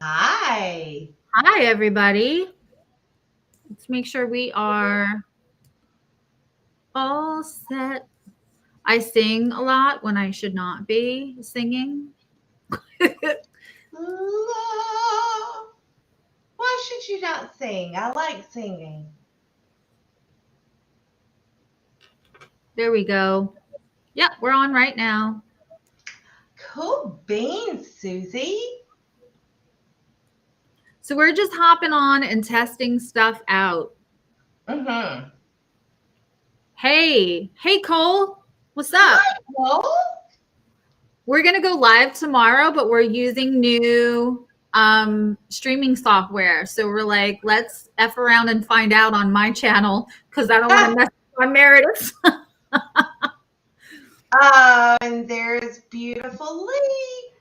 Hi. Hi, everybody. Let's make sure we are all set. I sing a lot when I should not be singing. Love. Why should you not sing? I like singing. There we go. Yep, we're on right now. Cool beans, Susie. So we're just hopping on and testing stuff out. Mm-hmm. Hey, Cole. What's up? Hi, Cole. We're going to go live tomorrow, but we're using new streaming software. So we're like, let's F around and find out on my channel because I don't want to mess on Meredith's. And there's beautiful Lee.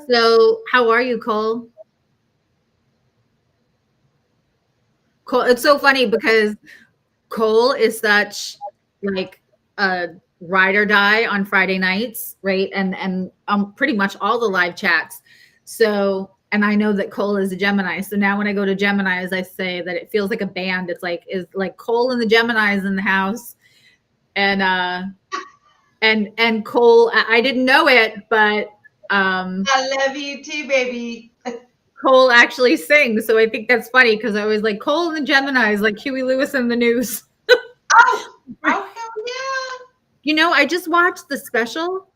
So how are you, Cole? Cole, it's so funny because Cole is such like a ride or die on Friday nights, right? And pretty much all the live chats. So, and I know that Cole is a Gemini. So now when I go to Gemini's, I say that it feels like a band. It's like is like Cole and the Gemini's in the house, and Cole. I didn't know it, but I love you too, baby. Cole actually sings. So I think that's funny because I was like Cole and the Gemini's, like Huey Lewis and the News. Oh, hell yeah. You know, I just watched the special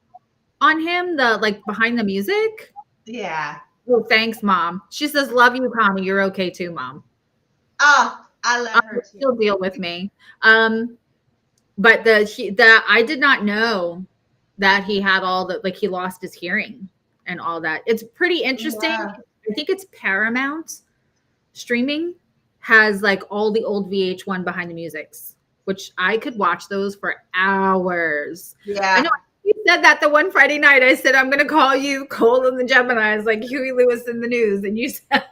on him, the like behind the music. Yeah. Oh, thanks, Mom. She says, "Love you, Connie. You're okay too, Mom." Oh, I love her too. She'll deal with me. But the I did not know that he had all the like he lost his hearing and all that. It's pretty interesting. Yeah. I think it's Paramount streaming has like all the old VH1 behind the musics, which I could watch those for hours. Yeah. I know you said that the one Friday night. I said, I'm going to call you Cole and the Geminis, like Huey Lewis in the News. And you said,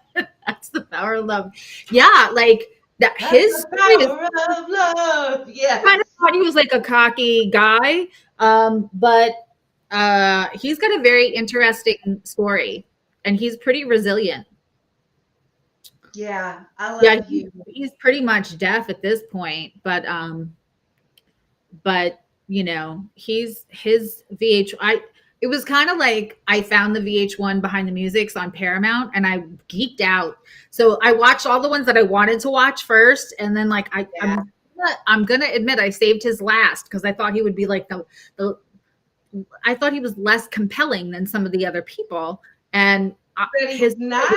that's the power of love. Yeah, like that. That's His the power of love. Yes. kind of thought he was like a cocky guy, but he's got a very interesting story, and he's pretty resilient. Yeah, I love you. He's pretty much deaf at this point, but you know, he's his VH. It was kind of like I found the VH1 behind the musics on Paramount, and I geeked out. So I watched all the ones that I wanted to watch first, and then like I'm gonna admit I saved his last because I thought he would be like the I thought he was less compelling than some of the other people, and But he's not.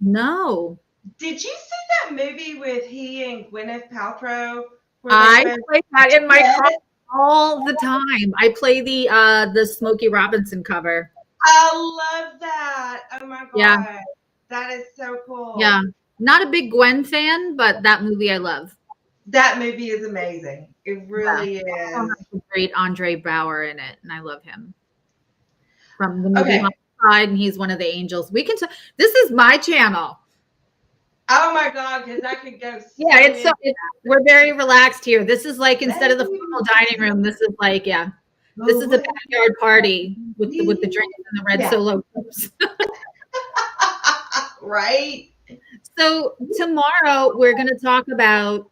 No. Did you see that movie with he and Gwyneth Paltrow? I play that in my car all the time. I play the Smokey Robinson cover. I love that. Oh my god. Yeah. That is so cool. Yeah. Not a big Gwen fan, but that movie I love. That movie is amazing. It really is. Great Andre Bauer in it, and I love him. From the movie Homicide, and he's one of the angels. We can this is my channel. Oh my god, because I could go. Yeah, we're very relaxed here. This is like instead of the formal dining room, this is like this is a backyard party with the drinks and the red Solo cups. Right. So tomorrow we're going to talk about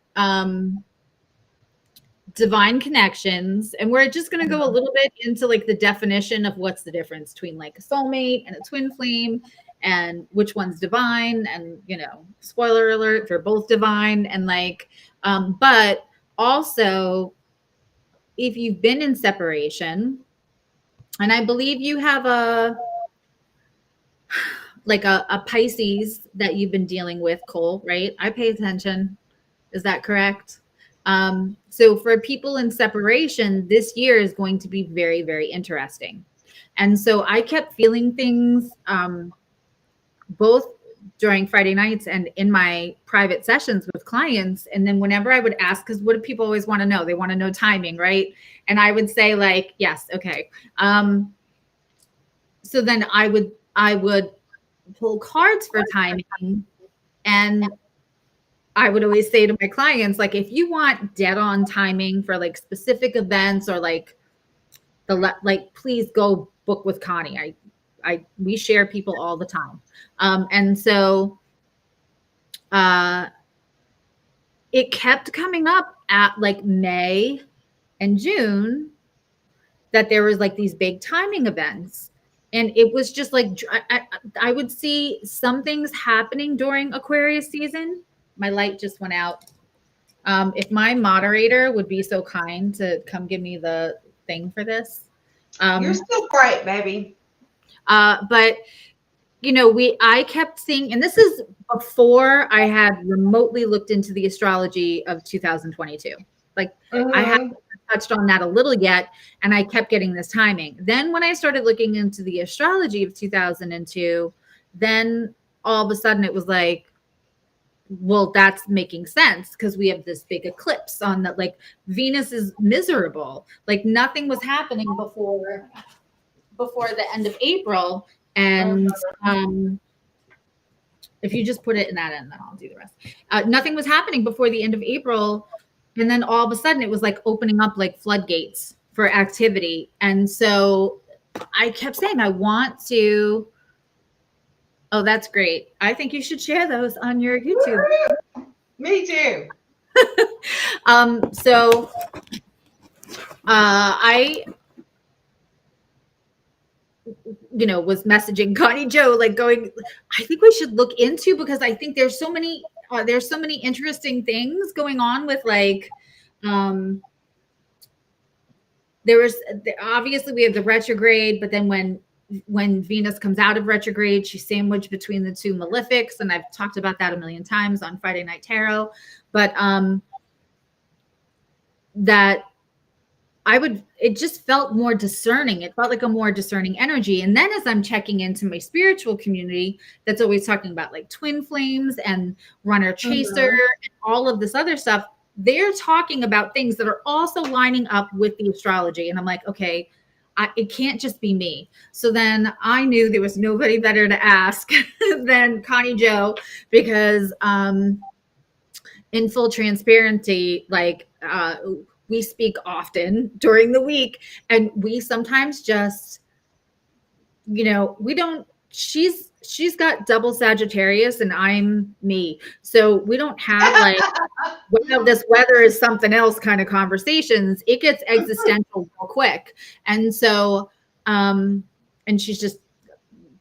divine connections, and we're just going to go a little bit into like the definition of what's the difference between like a soulmate and a twin flame, and which one's divine, and you know, spoiler alert, they're both divine, and like but also if you've been in separation, and I believe you have a Pisces that you've been dealing with, Cole, right? I pay attention. Is that correct? So for people in separation, this year is going to be very, very interesting. And so I kept feeling things both during Friday nights and in my private sessions with clients. And then whenever I would ask, because what do people always want to know? They want to know timing, right? And I would say like, yes, okay. So then I would pull cards for timing, and I would always say to my clients, like, if you want dead on timing for like specific events or like please go book with Connie. we share people all the time. And so it kept coming up at like May and June that there was like these big timing events. And it was just like, I would see some things happening during Aquarius season. My light just went out. If my moderator would be so kind to come give me the thing for this. You're still bright, baby. But you know, I kept seeing, and this is before I had remotely looked into the astrology of 2022. Like I haven't touched on that a little yet, and I kept getting this timing. Then when I started looking into the astrology of 2002, then all of a sudden it was like, well, that's making sense because we have this big eclipse on that. Like Venus is miserable. Like nothing was happening before the end of April. And if you just put it in that end, then I'll do the rest. Nothing was happening before the end of April. And then all of a sudden it was like opening up like floodgates for activity. And so I kept saying, I want to. Oh, that's great. I think you should share those on your YouTube. Me too. So I was messaging Connie Jo, like going, I think we should look into, because I think there's so many interesting things going on with like, obviously we have the retrograde, but then when Venus comes out of retrograde, she's sandwiched between the two malefics. And I've talked about that a million times on Friday Night Tarot, but, that it just felt more discerning. It felt like a more discerning energy. And then as I'm checking into my spiritual community, that's always talking about like twin flames and runner chaser and all of this other stuff, they're talking about things that are also lining up with the astrology. And I'm like, okay, it can't just be me. So then I knew there was nobody better to ask than Connie Jo, because in full transparency, like, we speak often during the week, and we sometimes just, she's got double Sagittarius and I'm me. So we don't have like, well, this weather is something else kind of conversations. It gets existential real quick. And so, and she's just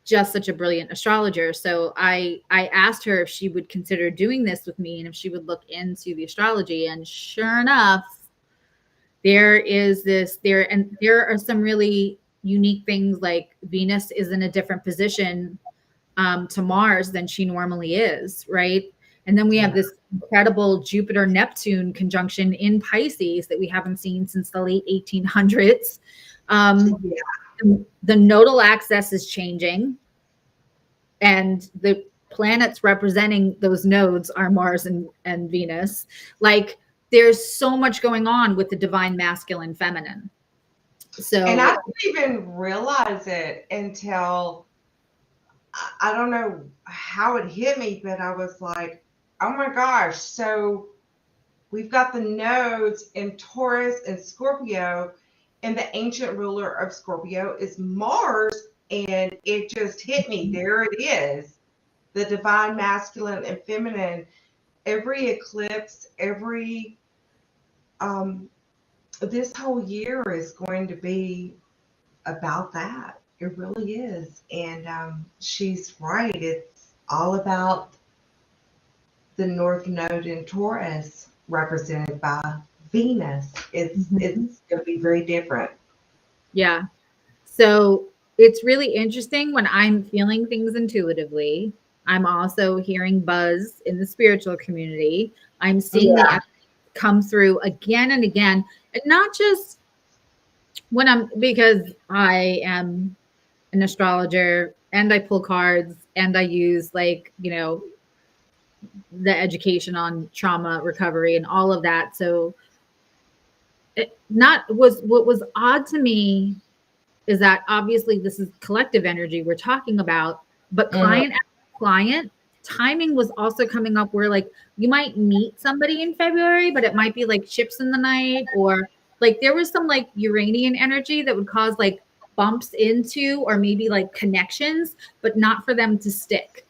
such a brilliant astrologer. So I asked her if she would consider doing this with me and if she would look into the astrology. And sure enough, there are some really unique things, like Venus is in a different position to Mars than she normally is, right? And then we have this incredible Jupiter-Neptune conjunction in Pisces that we haven't seen since the late 1800s. The nodal axis is changing, and the planets representing those nodes are Mars and Venus. Like, there's so much going on with the divine masculine feminine. So, and I didn't even realize it until, I don't know how it hit me, but I was like, oh my gosh. So we've got the nodes in Taurus and Scorpio, and the ancient ruler of Scorpio is Mars. And it just hit me. There it is. The divine masculine and feminine. Every eclipse, this whole year is going to be about that. It really is. And she's right. It's all about the North Node in Taurus, represented by Venus. It's going to be very different. Yeah. So it's really interesting when I'm feeling things intuitively. I'm also hearing buzz in the spiritual community. I'm seeing the come through again and again, and not just because I am an astrologer and I pull cards and I use like, the education on trauma recovery and all of that. So what was odd to me is that obviously this is collective energy we're talking about, but client timing was also coming up where like you might meet somebody in February, but it might be like ships in the night, or like there was some like Uranian energy that would cause like bumps into, or maybe like connections, but not for them to stick.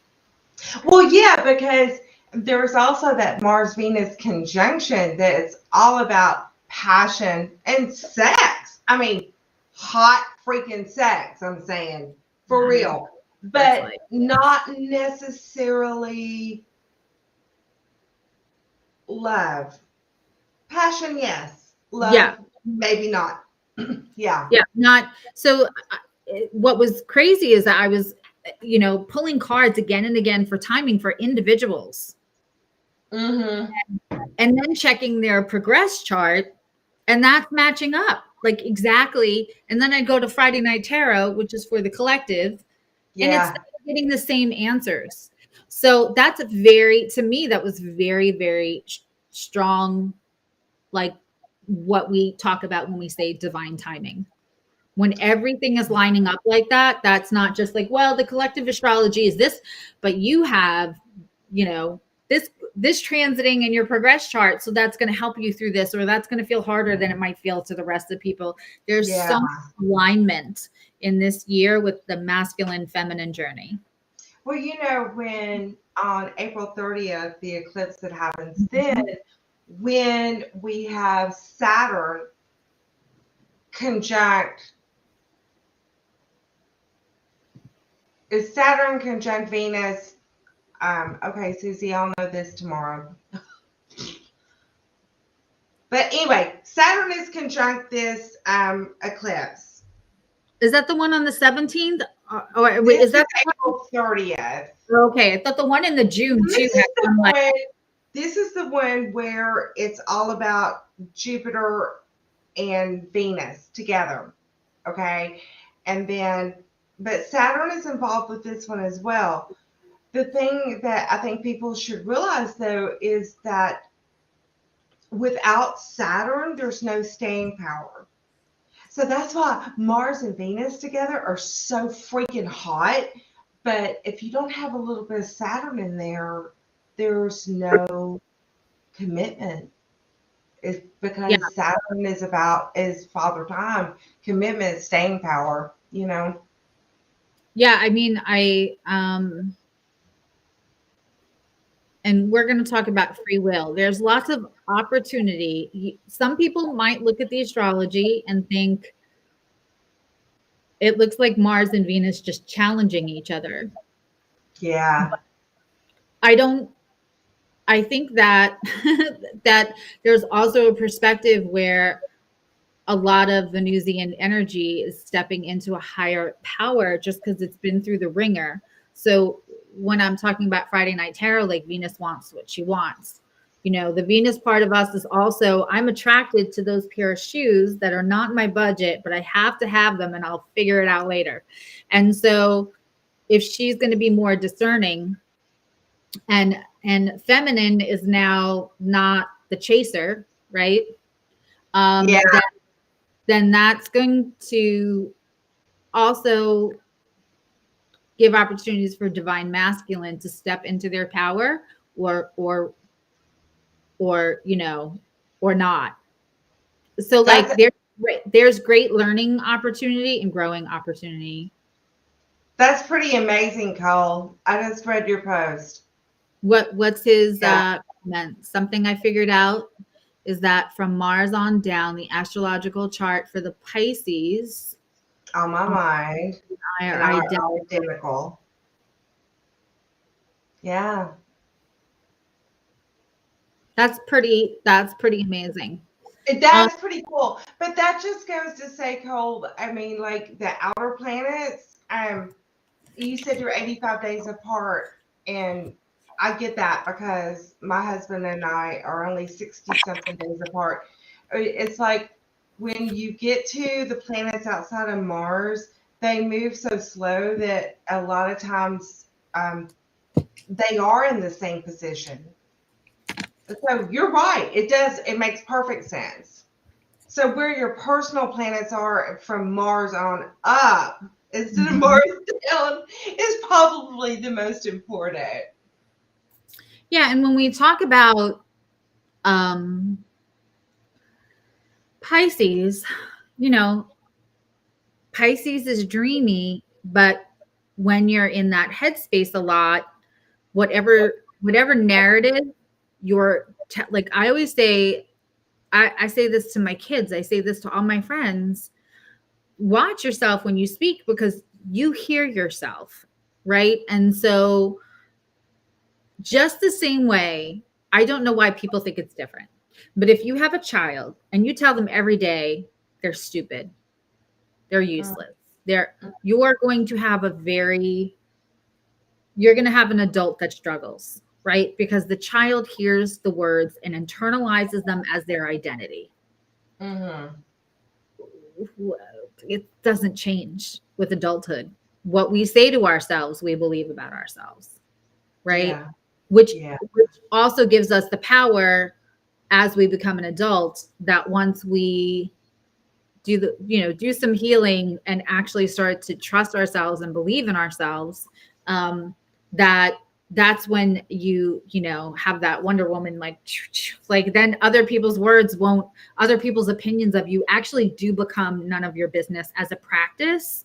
Well, yeah, because there's also that Mars Venus conjunction that's all about passion and sex. I mean, hot freaking sex, I'm saying, for Nice. real. That's But like, not necessarily love. Passion, yes. yeah, Love, maybe not. Yeah. yeah, not so. What was crazy is that I was, pulling cards again and again for timing for individuals, Mm-hmm. and then checking their progress chart, and that's matching up like exactly. And then I go to Friday Night Tarot, which is for the collective, and it's Yeah. getting the same answers. So that's very, to me, that was very, very strong, like what we talk about when we say divine timing. When everything is lining up like that, that's not just like, well, the collective astrology is this, but you have, this transiting in your progress chart, so that's going to help you through this, or that's going to feel harder than it might feel to the rest of the people. There's Yeah. so much alignment in this year with the masculine feminine journey. Well, when on April 30th, the eclipse that happens then, when we have Saturn conjunct, is Saturn conjunct Venus? Okay, Susie, I'll know this tomorrow. But anyway, Saturn is conjunct this eclipse. Is that the one on the 17th? Or wait, This is is that the April 30th. one? Okay, I thought the one in the June This too is had the some like, one. This is the one where it's all about Jupiter and Venus together. Okay. And then, but Saturn is involved with this one as well. The thing that I think people should realize, though, is that without Saturn, there's no staying power. So that's why Mars and Venus together are so freaking hot. But if you don't have a little bit of Saturn in there, there's no commitment. It's yeah, because Saturn is father time, commitment, staying power. yeah. I mean, and we're going to talk about free will. There's lots of opportunity. Some people might look at the astrology and think it looks like Mars and Venus just challenging each other. Yeah. I don't, I think that that there's also a perspective where a lot of Venusian energy is stepping into a higher power just because it's been through the ringer. So when I'm talking about Friday Night Tarot, like Venus wants what she wants. The Venus part of us is also, I'm attracted to those pair of shoes that are not my budget, but I have to have them and I'll figure it out later. And so if she's going to be more discerning, and feminine is now not the chaser, right? Yeah. Then that's going to also give opportunities for divine masculine to step into their power, or or or not. So like That's there's great learning opportunity and growing opportunity. that's pretty amazing, Cole. I just read your post. What's his Yeah. comment? Something I figured out is that from Mars on down, the astrological chart for the Pisces On my mind. are And are identical. identical. Yeah. That's pretty amazing. Um, That's pretty cool. But that just goes to say, Cole, I mean, like the outer planets, you said you're 85 days apart, and I get that because my husband and I are only 60 something days apart. It's like when you get to the planets outside of Mars, they move so slow that a lot of times they are in the same position. So you're right. It makes perfect sense. So where your personal planets are from Mars on up instead of Mars down is probably the most important. yeah, and when we talk about um Pisces, you know, Pisces is dreamy, but when you're in that headspace a lot, whatever narrative like I always say, I say this to my kids, I say this to all my friends, watch yourself when you speak because you hear yourself, right? And so just the same way, I don't know why people think it's different, but if you have a child and you tell them every day they're stupid, they're useless, you're going to have you're going to have an adult that struggles, right? Because the child hears the words and internalizes them as their identity. Mm-hmm. It doesn't change with adulthood. What we say to ourselves, we believe about ourselves, right? Yeah. Which also gives us the power as we become an adult, that once we do some healing and actually start to trust ourselves and believe in ourselves, that's when you have that Wonder Woman, like then other people's opinions of you actually do become none of your business as a practice,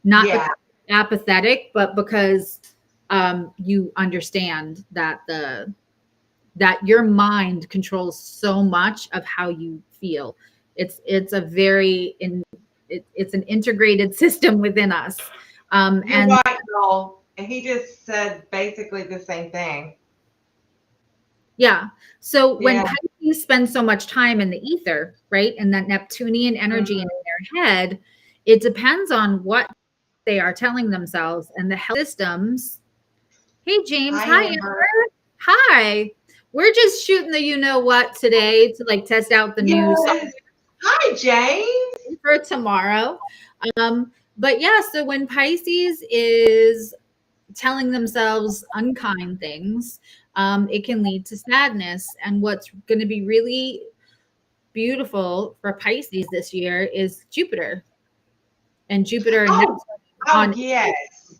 not because apathetic, but because you understand that your mind controls so much of how you feel. It's an integrated system within us. You're right, girl. And he just said basically the same thing. Yeah. So when Pisces spend so much time in the ether, right, and that Neptunian energy in their head, it depends on what they are telling themselves and the health systems. Hey, James. Hi, Amber. Hi. We're just shooting the what today to like test out the new software. Hi, James. For tomorrow. But yeah, so when Pisces is telling themselves unkind things, it can lead to sadness. And what's going to be really beautiful for Pisces this year is Jupiter. And Jupiter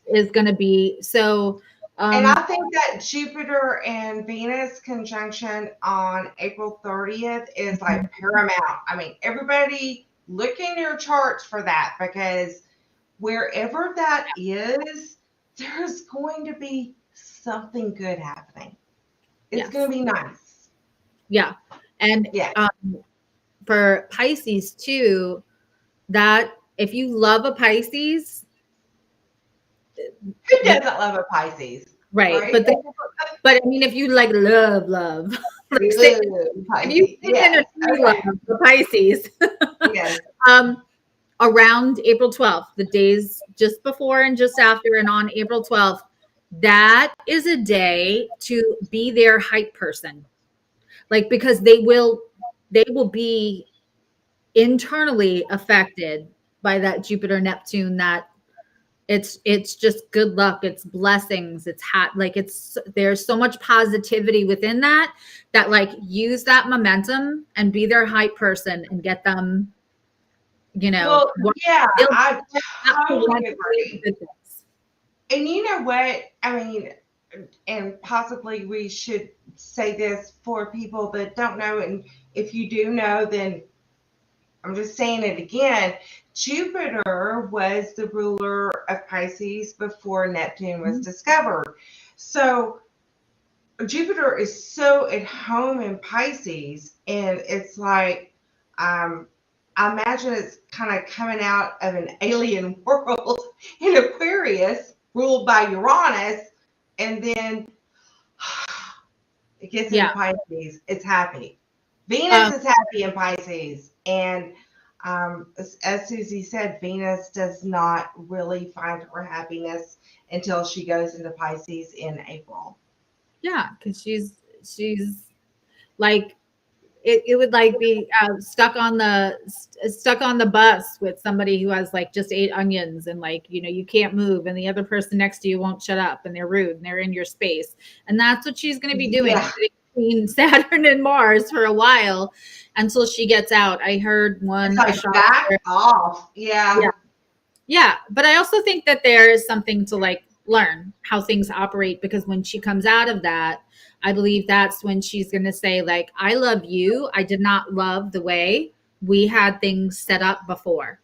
is going to be so. And I think that Jupiter and Venus conjunction on April 30th is like paramount. I mean, everybody look in your charts for that, because wherever that is, there's going to be something good happening. It's going to be nice. Yeah. And for Pisces too, that if you love a Pisces, who doesn't love a Pisces? Right. But I mean, if you like love, like if you love the Pisces, around April 12th, the days just before and just after and on April 12th, that is a day to be their hype person. Like, because they will be internally affected by that Jupiter Neptune, that it's just good luck, it's blessings, it's there's so much positivity within that like use that momentum and be their hype person and get them, I totally agree. And you know what? I mean, and possibly we should say this for people that don't know, and if you do know, then I'm just saying it again. Jupiter was the ruler of Pisces before Neptune was discovered. So Jupiter is so at home in Pisces, and it's like, I imagine it's kind of coming out of an alien world in Aquarius, ruled by Uranus, and then it gets into Pisces. It's happy. Venus is happy in Pisces, and as Suzzy said, Venus does not really find her happiness until she goes into Pisces in April. Yeah, because she's like it would like be stuck on the bus with somebody who has like just 8 onions, and like you can't move, and the other person next to you won't shut up, and they're rude, and they're in your space, and that's what she's going to be doing between Saturn and Mars for a while until she gets out. I heard one back off. Yeah, but I also think that there is something to like learn how things operate, because when she comes out of that, I believe that's when she's going to say, like, I love you. I did not love the way we had things set up before.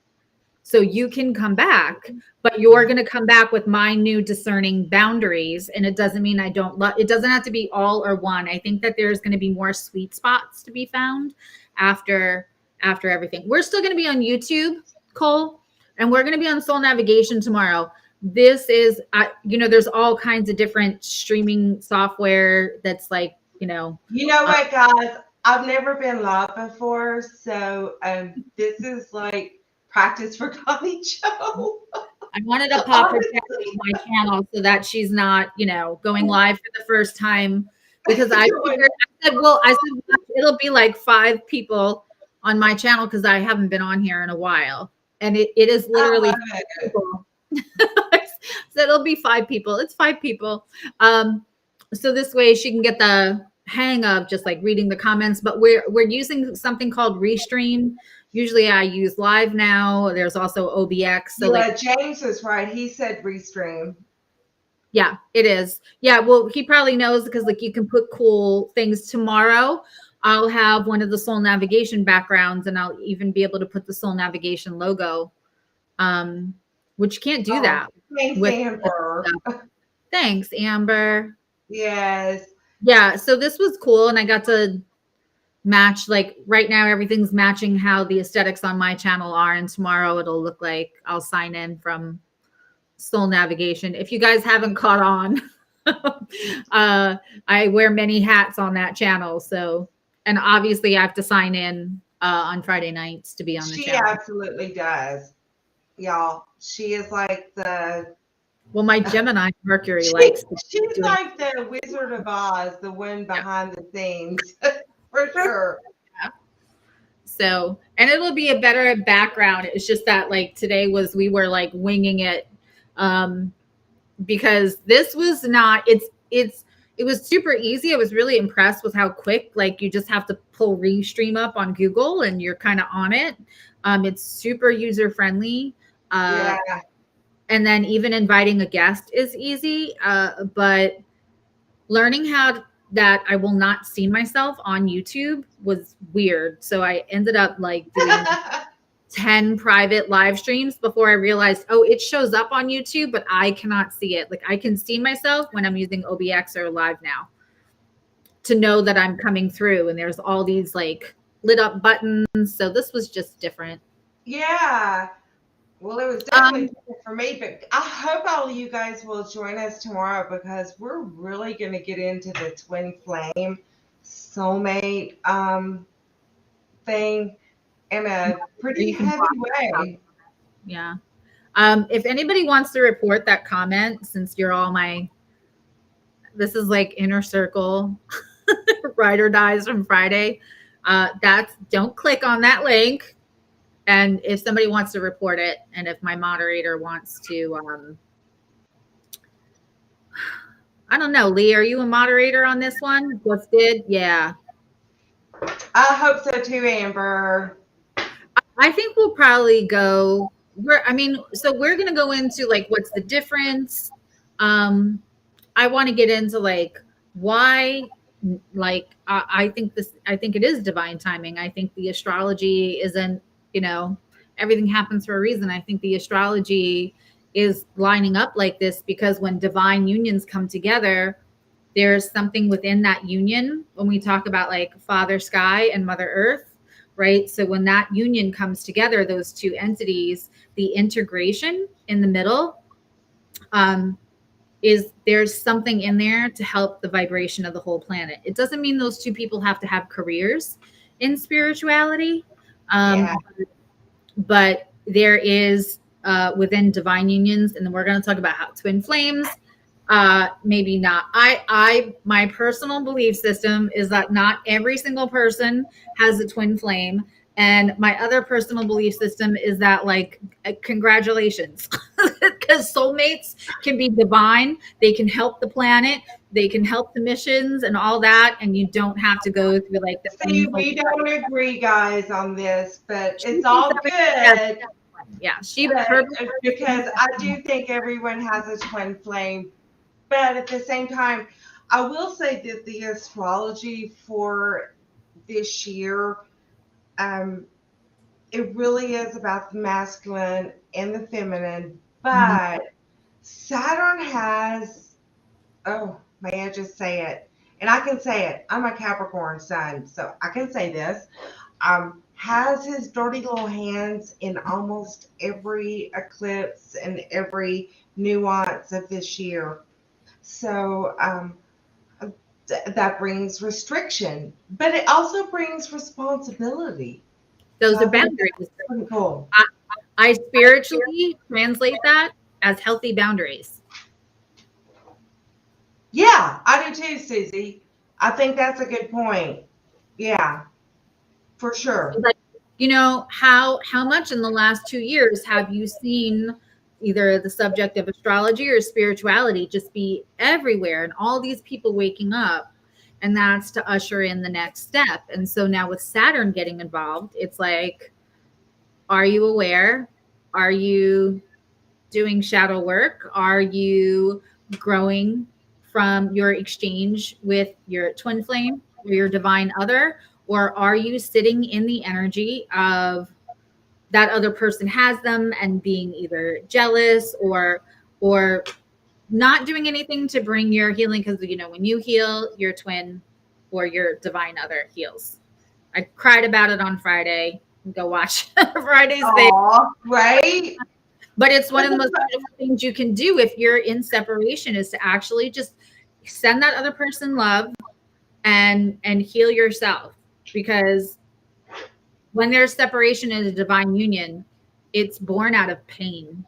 So you can come back, but you're going to come back with my new discerning boundaries. And it doesn't mean I don't love, it doesn't have to be all or one. I think that there's going to be more sweet spots to be found after everything. We're still going to be on YouTube, Cole, and we're going to be on Soul Navigation tomorrow. This is, there's all kinds of different streaming software that's like, You know what, guys? I've never been live before, so this is like practice for Connie Jo. I wanted to pop her down on my channel so that she's not, going live for the first time, because I said, well, it'll be like 5 people on my channel because I haven't been on here in a while. And it is literally 5 people. So it'll be 5 people. It's 5 people. So this way she can get the hang of just like reading the comments, but we're using something called Restream. Usually I use Live Now. There's also OBX. So yeah, James is right. He said Restream. Yeah, it is. Yeah, well, he probably knows because like you can put cool things. Tomorrow I'll have one of the Soul Navigation backgrounds, and I'll even be able to put the Soul Navigation logo, which you can't do that. Thanks, Amber. Thanks, Amber. Yes. Yeah, so this was cool, and I got to match, like right now everything's matching how the aesthetics on my channel are, and tomorrow it'll look like I'll sign in from Soul Navigation. If you guys haven't caught on, I wear many hats on that channel. So, and obviously I have to sign in on Friday nights to be on the channel. She absolutely does, y'all. She is like the... Well, my Gemini Mercury likes. She's like the Wizard of Oz, the one behind the scenes, for sure. Yeah. So, and it'll be a better background. It's just that like today we were like winging it, because this was not. It was super easy. I was really impressed with how quick. Like you just have to pull Restream up on Google, and you're kind of on it. It's super user friendly. Yeah. And then even inviting a guest is easy, but learning how that I will not see myself on YouTube was weird. So I ended up like doing 10 private live streams before I realized, oh, it shows up on YouTube, but I cannot see it. Like I can see myself when I'm using OBX or Live Now to know that I'm coming through, and there's all these like lit up buttons. So this was just different. Yeah. Well, it was definitely different for me, but I hope all of you guys will join us tomorrow, because we're really going to get into the twin flame soulmate thing in a pretty heavy way. Yeah. If anybody wants to report that comment, since you're all this is like inner circle ride or dies from Friday, don't click on that link. And if somebody wants to report it, and if my moderator wants to, I don't know, Lee, are you a moderator on this one? Just did? Yeah. I hope so too, Amber. I think we'll probably go, so we're going to go into like, what's the difference? I want to get into like, why, like, I think it is divine timing. I think the astrology isn't, everything happens for a reason. I think the astrology is lining up like this because when divine unions come together, there's something within that union. When we talk about like Father Sky and Mother Earth, right? So when that union comes together, those two entities, the integration in the middle, there's something in there to help the vibration of the whole planet. It doesn't mean those two people have to have careers in spirituality. But there is within divine unions, and then we're going to talk about how twin flames, maybe not. My personal belief system is that not every single person has a twin flame. And my other personal belief system is that, like, congratulations, because soulmates can be divine. They can help the planet. They can help the missions and all that. And you don't have to go through like the. See, we don't agree, guys, on this, but it's all good. Yeah, because I do think everyone has a twin flame. But at the same time, I will say that the astrology for this year, it really is about the masculine and the feminine, Mhm. but Saturn has, oh, may I just say it? And I can say it. I'm a Capricorn sun, so I can say this. Has his dirty little hands in almost every eclipse and every nuance of this year. So that brings restriction, but it also brings responsibility. So Those are I think that's boundaries. pretty cool. I spiritually translate that as healthy boundaries. Yeah, I do too, Susie. I think that's a good point. Yeah, for sure. Like, you know, how much in the last 2 years have you seen either the subject of astrology or spirituality just be everywhere and all these people waking up? And that's to usher in the next step. And so now with Saturn getting involved, it's like, are you aware? Are you doing shadow work? Are you growing from your exchange with your twin flame or your divine other? Or are you sitting in the energy of that other person has them and being either jealous or not doing anything to bring your healing? Because you know, when you heal, your twin or your divine other heals. I cried about it on Friday. Go watch Friday's video. Aw, right? But it's one But of the most beautiful things you can do if you're in separation is to actually just send that other person love and heal yourself. Because when there's separation in a divine union, it's born out of pain.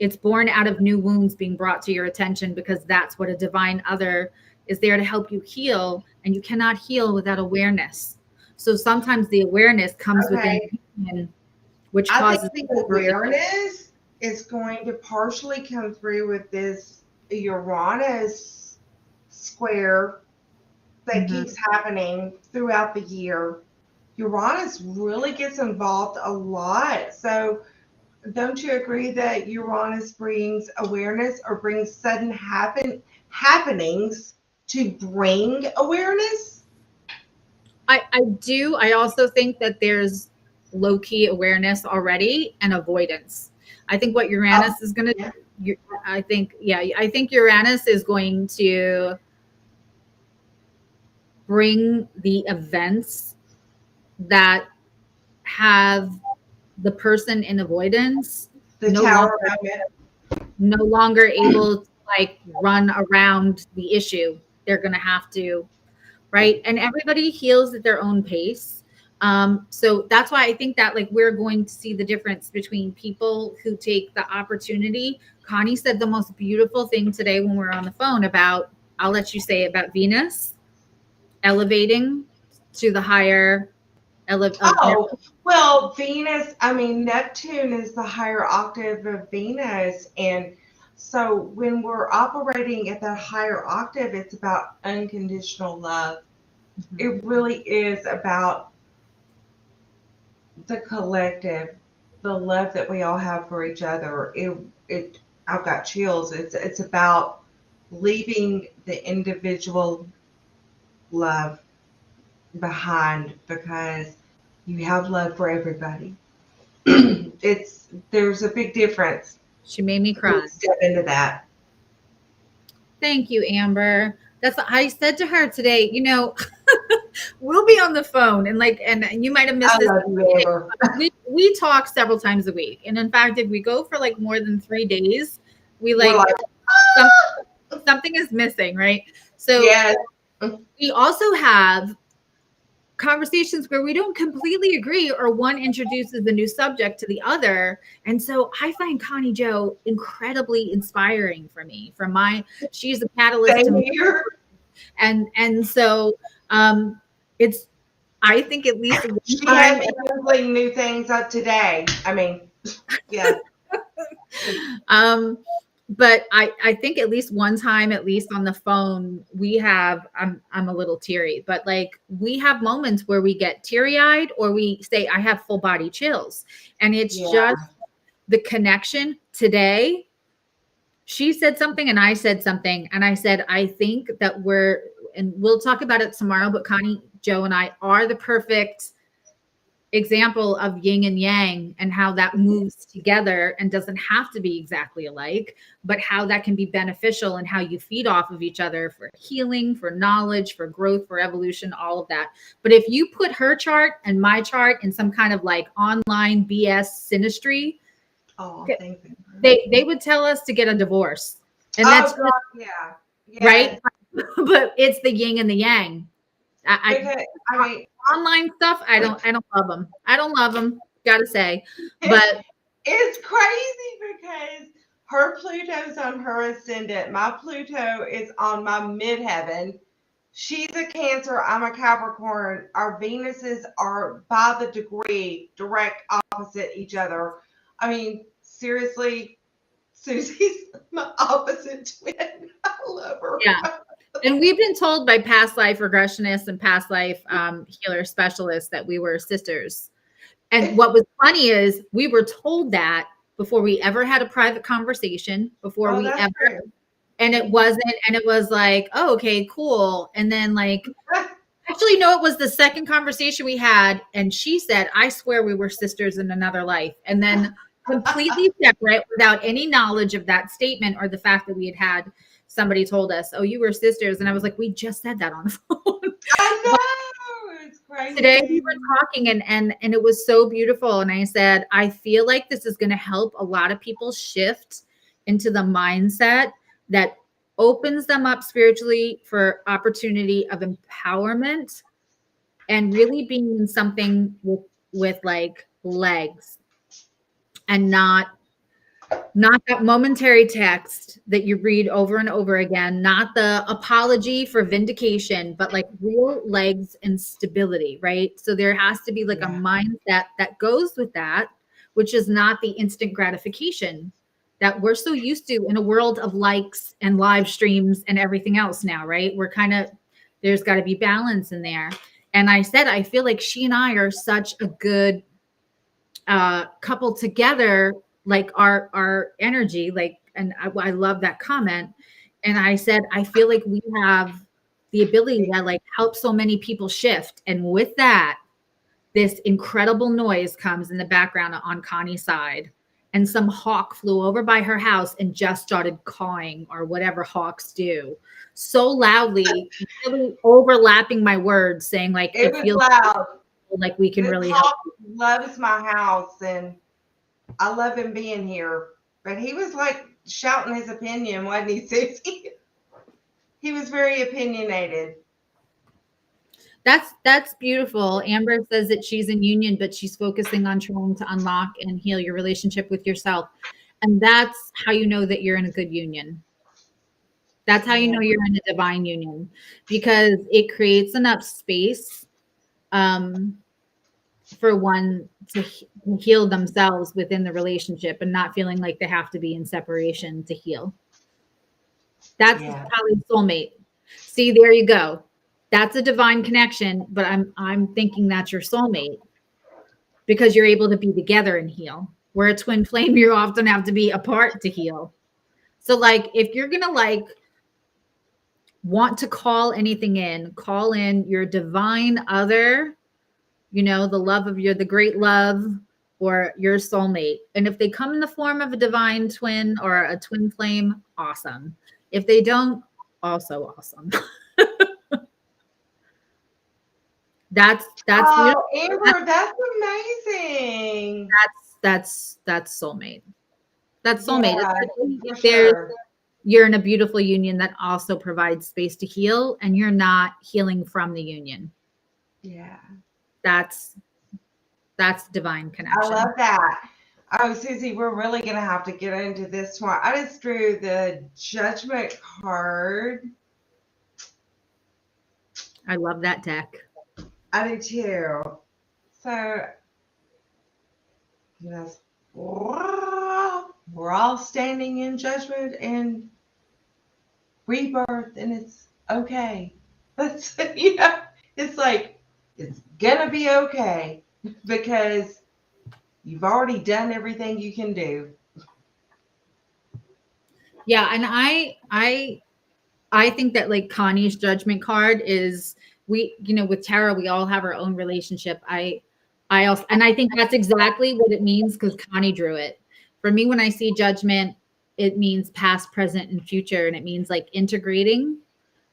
It's born out of new wounds being brought to your attention, because that's what a divine other is there to help you heal. And you cannot heal without awareness. So sometimes the awareness comes within okay, the union, which I think causes the separation. awareness is going to partially come through with this Uranus square that Mhm. keeps happening throughout the year. Uranus really gets involved a lot. So don't you agree that Uranus brings awareness or brings sudden happenings to bring awareness? I do. I also think that there's low key awareness already and avoidance. I think what Oh, Uranus is going yeah. to, I think, yeah, I think Uranus is going to bring the events that have the person in avoidance The no Tower longer moment. no longer able to like run around the issue. They're going to have to, right? And everybody heals at their own pace. So that's why I think that like we're going to see the difference between people who take the opportunity. Connie said the most beautiful thing today when we were on the phone about, I'll let you say it, about Venus elevating to the higher of Oh, well, Venus, I mean, Neptune is the higher octave of Venus. And so when we're operating at that higher octave, it's about unconditional love. It really is about the collective, the love that we all have for each other. It, I've got chills. It's about leaving the individual love behind because you have love for everybody. There's a big difference she made me when you cry. step into that. Thank you, Amber. That's what I said to her today. You know, we'll be on the phone and you might have I missed this. love you, Amber. We talk several times a week. And in fact, if we go for like more than 3 days, we We're like like, some, ah, something is missing, right? So yes, we also have conversations where we don't completely agree or one introduces a new subject to the other. And so I find Connie Jo incredibly inspiring for me. She's a catalyst to same my, here. and so it's, I think at least one She had time. me googling new things up today. I mean, yeah. um but I think at least one time, at least on the phone, we have, I'm a little teary, but like we have moments where we get teary-eyed or we say I have full body chills. And it's Yeah. just the connection. Today she said something and I said something, and I said I think that we're, and we'll talk about it tomorrow, but Connie Jo and I are the perfect example of yin and yang and how that moves together and doesn't have to be exactly alike, but how that can be beneficial and how you feed off of each other for healing, for knowledge, for growth, for evolution, all of that. But if you put her chart and my chart in some kind of like online BS synastry, Oh, thank you. they would tell us to get a divorce. And Oh that's God, yeah. right. Yes. But it's the yin and the yang. Because I mean, Online stuff, I don't love them. I don't love them, gotta say. But it's crazy because her Pluto's on her ascendant. My Pluto is on my midheaven. She's a Cancer. I'm a Capricorn. Our Venuses are by the degree direct opposite each other. I mean, seriously, Susie's my opposite twin. I love her. yeah. And we've been told by past life regressionists and past life healer specialists that we were sisters. And what was funny is we were told that before we ever had a private conversation, before Oh, we that's ever, true. and it wasn't, and it was like, oh, okay, cool. And then like, actually, no, it was the second conversation we had. And she said, I swear we were sisters in another life. And then completely separate without any knowledge of that statement or the fact that we had somebody told us, oh, you were sisters. And I was like, we just said that on the phone. I know. It's crazy. Today we were talking and it was so beautiful. And I said, I feel like this is going to help a lot of people shift into the mindset that opens them up spiritually for opportunity of empowerment and really being in something with like legs and not that momentary text that you read over and over again, not the apology for vindication, but like real legs and stability, right? So there has to be like a mindset that goes with that, which is not the instant gratification that we're so used to in a world of likes and live streams and everything else now, right? We're kind of, there's got to be balance in there. And I said, I feel like she and I are such a good couple together, like our energy, like, and I love that comment. And I said, I feel like we have the ability to like help so many people shift. And with that, this incredible noise comes in the background on Connie's side. And some hawk flew over by her house and just started cawing or whatever hawks do so loudly, really overlapping my words, saying like, it was feels loud. like we can This really help. hawk loves my house and I love him being here. But he was like shouting his opinion, wasn't he, Susie? He was very opinionated. That's beautiful. Amber says that she's in union, but she's focusing on trying to unlock and heal your relationship with yourself. And that's how you know that you're in a good union. That's how you know you're in a divine union, because it creates enough space for one to heal themselves within the relationship and not feeling like they have to be in separation to heal. That's probably soulmate. See, there you go. That's a divine connection, but I'm thinking that's your soulmate because you're able to be together and heal. Where a twin flame, you often have to be apart to heal. So like if you're gonna like want to call anything in, call in your divine other, you know, the love of the great love or your soulmate. And if they come in the form of a divine twin or a twin flame, awesome. If they don't, also awesome. That's oh, Amber, that's amazing. That's soulmate. That's soulmate. Sure. You're in a beautiful union that also provides space to heal, and you're not healing from the union. Yeah. That's divine connection. I love that. Oh, Susie, we're really going to have to get into this one. I just drew the Judgment card. I love that deck. I do too. So, yes, we're all standing in judgment and rebirth, and it's okay. That's, you know, it's like, it's going to be okay because you've already done everything you can do. Yeah, and I think that like Connie's Judgment card is, we, you know, with tarot we all have our own relationship. I I think that's exactly what it means because Connie drew it. For me, when I see judgment, it means past, present, and future. And it means like integrating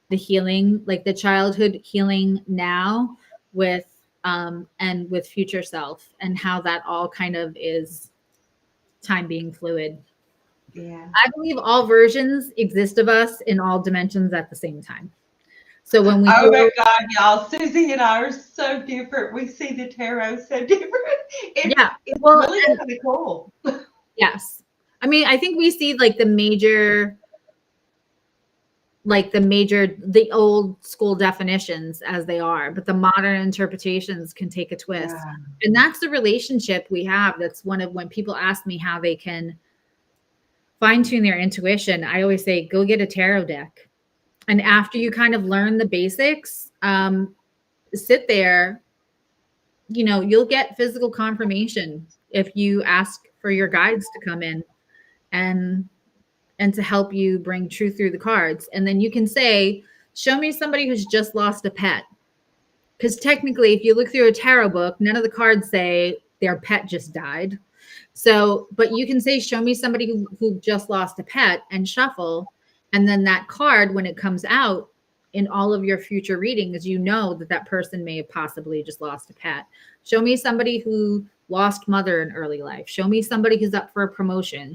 the healing, like the childhood healing now with and with future self and how that all kind of is time being fluid. Yeah. I believe all versions exist of us in all dimensions at the same time. So when we Oh my go, God, y'all, Susie and I are so different. We see the tarot so different. yeah, It's well, really kind of cool. yes. I mean, I think we see the old school definitions as they are, but the modern interpretations can take a twist. Yeah. And that's the relationship we have. That's one of when people ask me how they can fine tune their intuition, I always say, go get a tarot deck. And after you kind of learn the basics, sit there, you'll get physical confirmation if you ask for your guides to come in and and to help you bring truth through the cards. And then you can say, show me somebody who's just lost a pet. Because technically, if you look through a tarot book, none of the cards say their pet just died. So, but you can say, show me somebody who just lost a pet and shuffle. And then that card, when it comes out in all of your future readings, you know that that person may have possibly just lost a pet. Show me somebody who lost mother in early life. Show me somebody who's up for a promotion.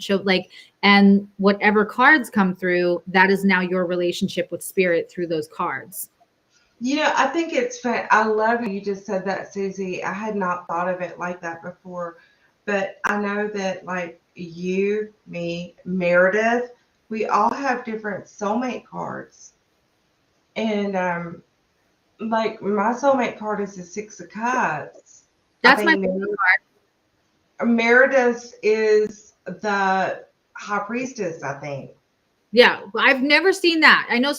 And whatever cards come through, that is now your relationship with spirit through those cards. I think it's fun. I love how you just said that, Susie. I had not thought of it like that before. But I know that, like you, me, Meredith, we all have different soulmate cards. And like my soulmate card is the Six of Cups. I That's my think Meredith is the High Priestess, I think. Yeah, I've never seen that. I know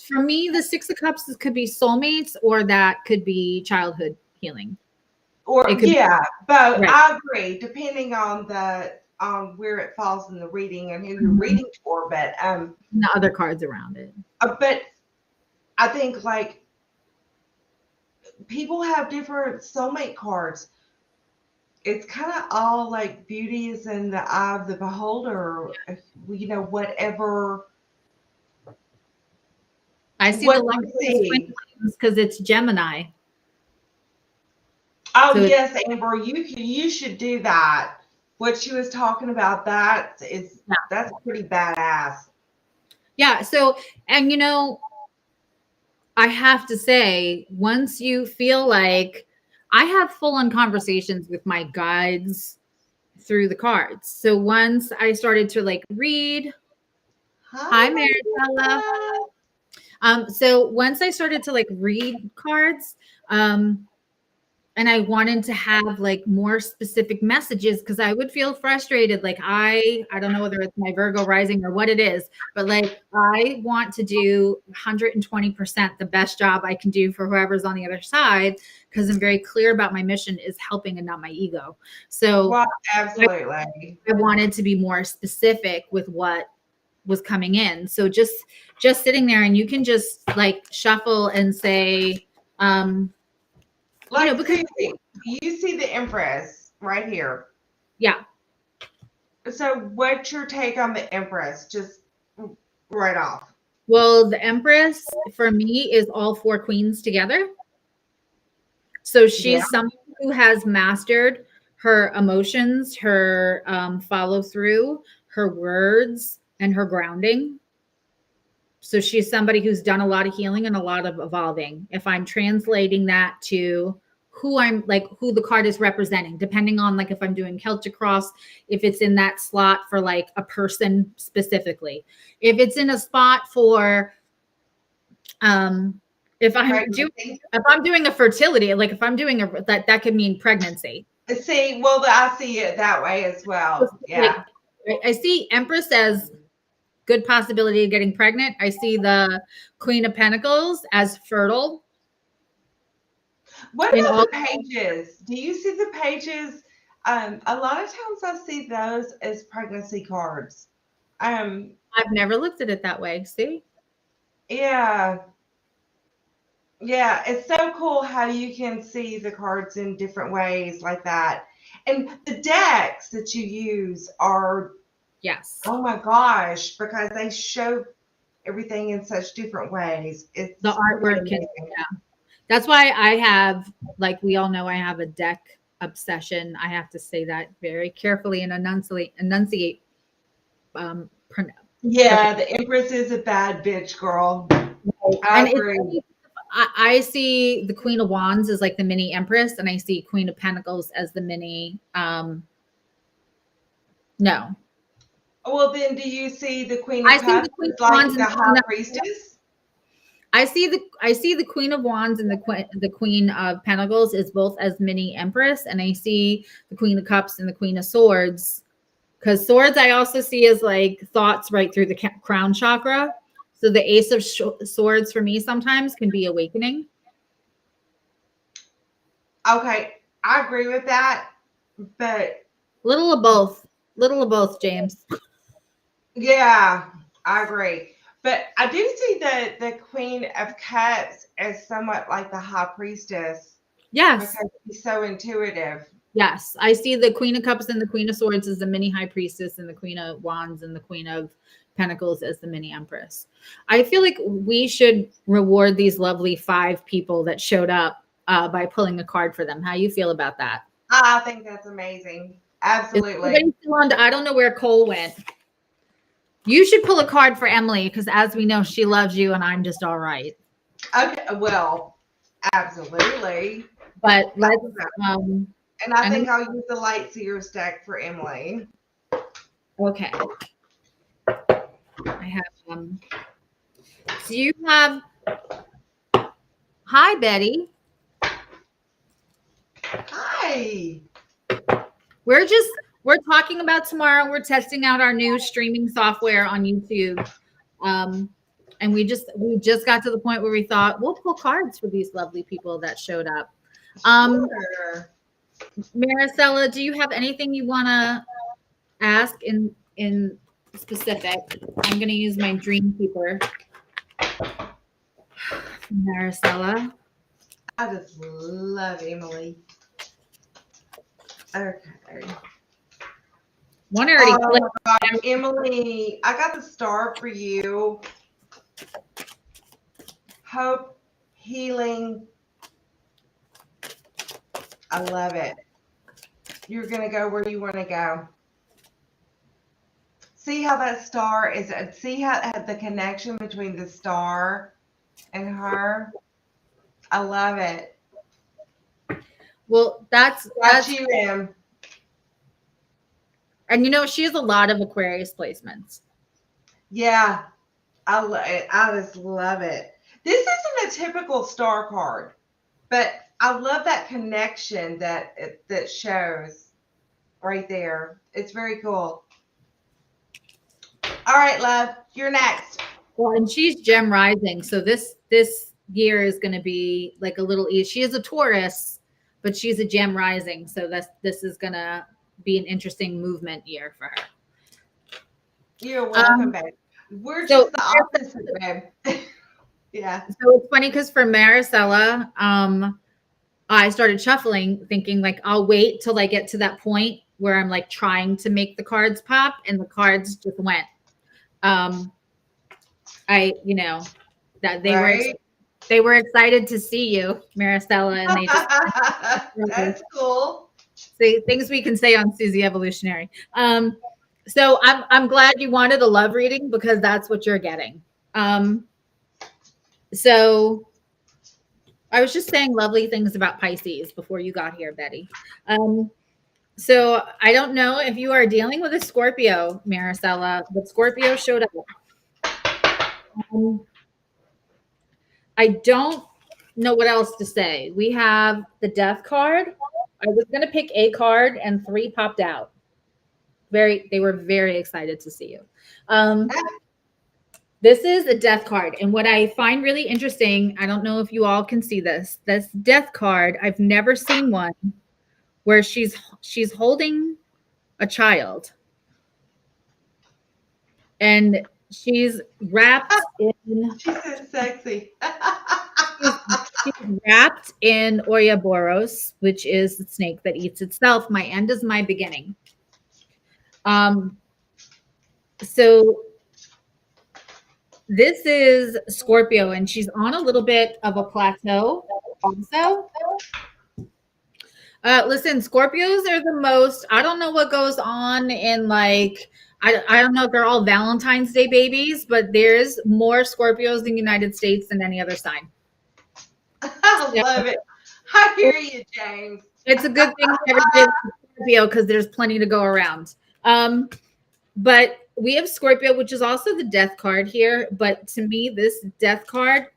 for me, the Six of Cups could be soulmates or that could be childhood healing. Or It could be yeah, but right. I agree, depending on where it falls in the reading and who you're Mhm. reading for. And the other cards around it. But I think like people have different soulmate cards. It's kind of all like beauty is in the eye of the beholder. Whatever I see the what light you see. twinkling because it's Gemini. Oh So it's yes, Amber, you should do that. What she was talking about, yeah. that's pretty badass. Yeah. So and I have to say, once you feel like I have full on conversations with my guides through the cards. So once I started to like read, hi Hi, Maritella. Amber. So once I started to like read cards, and I wanted to have like more specific messages because I would feel frustrated. Like I don't know whether it's my Virgo rising or what it is, but like I want to do 120% the best job I can do for whoever's on the other side because I'm very clear about my mission is helping and not my ego. So Well, absolutely. I wanted to be more specific with what was coming in. So just sitting there and you can just like shuffle and say, Like because Susie, you see the Empress right here. yeah. So, what's your take on the Empress? Just right off. Well, the Empress for me is all four queens together. So Yeah. she's someone who has mastered her emotions, her follow through, her words, and her grounding. So she's somebody who's done a lot of healing and a lot of evolving. If I'm translating that to who the card is representing, depending on like if I'm doing Celtic Cross, if it's in that slot for like a person specifically, if it's in a spot for um if I'm doing Pregnancy. if I'm doing a fertility, like if I'm doing that could mean pregnancy. See, well, I see it that way as well. Like Yeah. I see Empress as good possibility of getting pregnant. I see the Queen of Pentacles as fertile What in about all. the pages? Do you see the pages? A lot of times I see those as pregnancy cards. Um, I've never looked at it that way. See? yeah. Yeah, it's so cool how you can see the cards in different ways like that. And the decks that you use are, Yes. oh my gosh, because they show everything in such different ways. The It's pretty artwork can, amazing. yeah. That's why I have, like we all know, I have a deck obsession. I have to say that very carefully and enunciate Yeah, perfect. the Empress is a bad bitch, girl. I And it's agree. funny, I see the Queen of Wands as like the mini Empress, and I see Queen of Pentacles as the mini. No, Well, then, do you see the Queen of I see Cups the Queen as of Wands like and the the High Queen of. Priestess? I see the Queen of Wands and the Queen of Pentacles is both as mini Empress, and I see the Queen of Cups and the Queen of Swords. Because swords, I also see as like thoughts right through the crown chakra. So the Ace of Swords for me sometimes can be awakening. Okay, I agree with that, but Little of both. Little of both, James. yeah, I agree. But I do see the Queen of Cups as somewhat like the High Priestess Yes. because she's so intuitive. Yes. I see the Queen of Cups and the Queen of Swords as the mini High Priestess, and the Queen of Wands and the Queen of Pentacles as the mini Empress. I feel like we should reward these lovely 5 people that showed up by pulling a card for them. How you feel about that? I think that's amazing. Is Absolutely. anybody still on? I don't know where Cole went. You should pull a card for Emily because, as we know, she loves you, and I'm just all right. Okay, well, absolutely. But let's. And I I'm gonna. think I'll use the Light Seers deck for Emily. Okay. I have. So you have. Hi, Betty. Hi. We're talking about tomorrow. We're testing out our new streaming software on YouTube. And we just got to the point where we thought we'll pull cards for these lovely people that showed up. Sure. Maricela, do you have anything you want to ask in specific? I'm going to use my Dream Keeper. Maricela. I just love Emily. Okay. One already Oh clicked. my God, Emily, I got the star for you. Hope, healing. I love it. You're going to go where you want to go. See how that star is, see how the connection between the star and her? I love it. Well, that's You, Em. and she has a lot of Aquarius placements. Yeah, I just love it. This isn't a typical star card, but I love that connection that shows right there. It's very cool. All right, love, you're next. Well, and she's Gem Rising, so this year is going to be like a little easy. She is a Taurus, but she's a Gem Rising, so this is going to be an interesting movement year for her. You're welcome, babe. We're just the opposite, babe. Yeah. So it's funny because for Maricela, I started shuffling, thinking like I'll wait till I get to that point where I'm like trying to make the cards pop, and the cards just went. That they were excited to see you, Maricela, and they just That's cool. say things we can say on Suzzy Evolutionary. So I'm glad you wanted a love reading because that's what you're getting. So I was just saying lovely things about Pisces before you got here, Betty. So I don't know if you are dealing with a Scorpio, Maricela, but Scorpio showed up. I don't know what else to say. We have the Death card. I was going to pick a card, and 3 popped out. They were very excited to see you. This is a Death card, and what I find really interesting, I don't know if you all can see this Death card, I've never seen one where she's holding a child, and she's wrapped in. She's so sexy. She's wrapped in Ouroboros, which is the snake that eats itself. My end is my beginning. Um, so this is Scorpio, and she's on a little bit of a plateau also. Listen, Scorpios are the most, I don't know what goes on in like, I don't know if they're all Valentine's Day babies, but there's more Scorpios in the United States than any other sign. I love it. I hear you, James. It's a good thing for everybody Scorpio because there's plenty to go around. But we have Scorpio, which is also the death card here. But to me, this death card,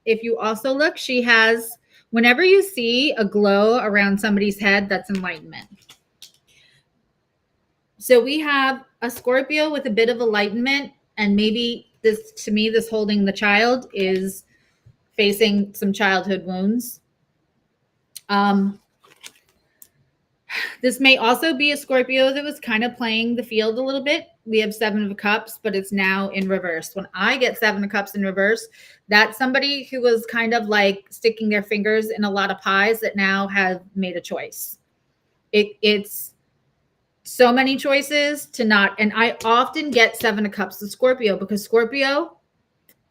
if you also look, she has, whenever you see a glow around somebody's head, that's enlightenment. So we have a Scorpio with a bit of enlightenment, and maybe this, to me, this holding the child is facing some childhood wounds. This may also be a Scorpio that was kind of playing the field a little bit. We have Seven of Cups, but it's now in reverse. When I get Seven of Cups in reverse, that's somebody who was kind of like sticking their fingers in a lot of pies that now have made a choice. It's so many choices to not, and I often get Seven of Cups to Scorpio because Scorpio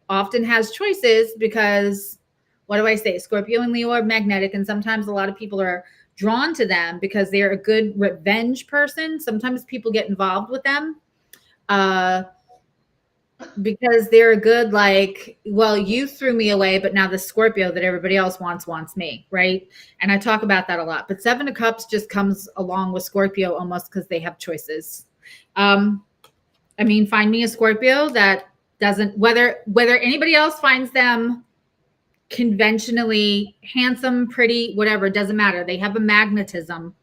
often has choices because, what do I say? Scorpio and Leo are magnetic, and sometimes a lot of people are drawn to them because they're a good revenge person. Sometimes people get involved with them because they're a good, like, well, you threw me away, but now the Scorpio that everybody else wants me, right? And I talk about that a lot. But Seven of Cups just comes along with Scorpio almost because they have choices. I mean, find me a Scorpio that doesn't, whether anybody else finds them conventionally handsome, pretty, whatever, doesn't matter. They have a magnetism,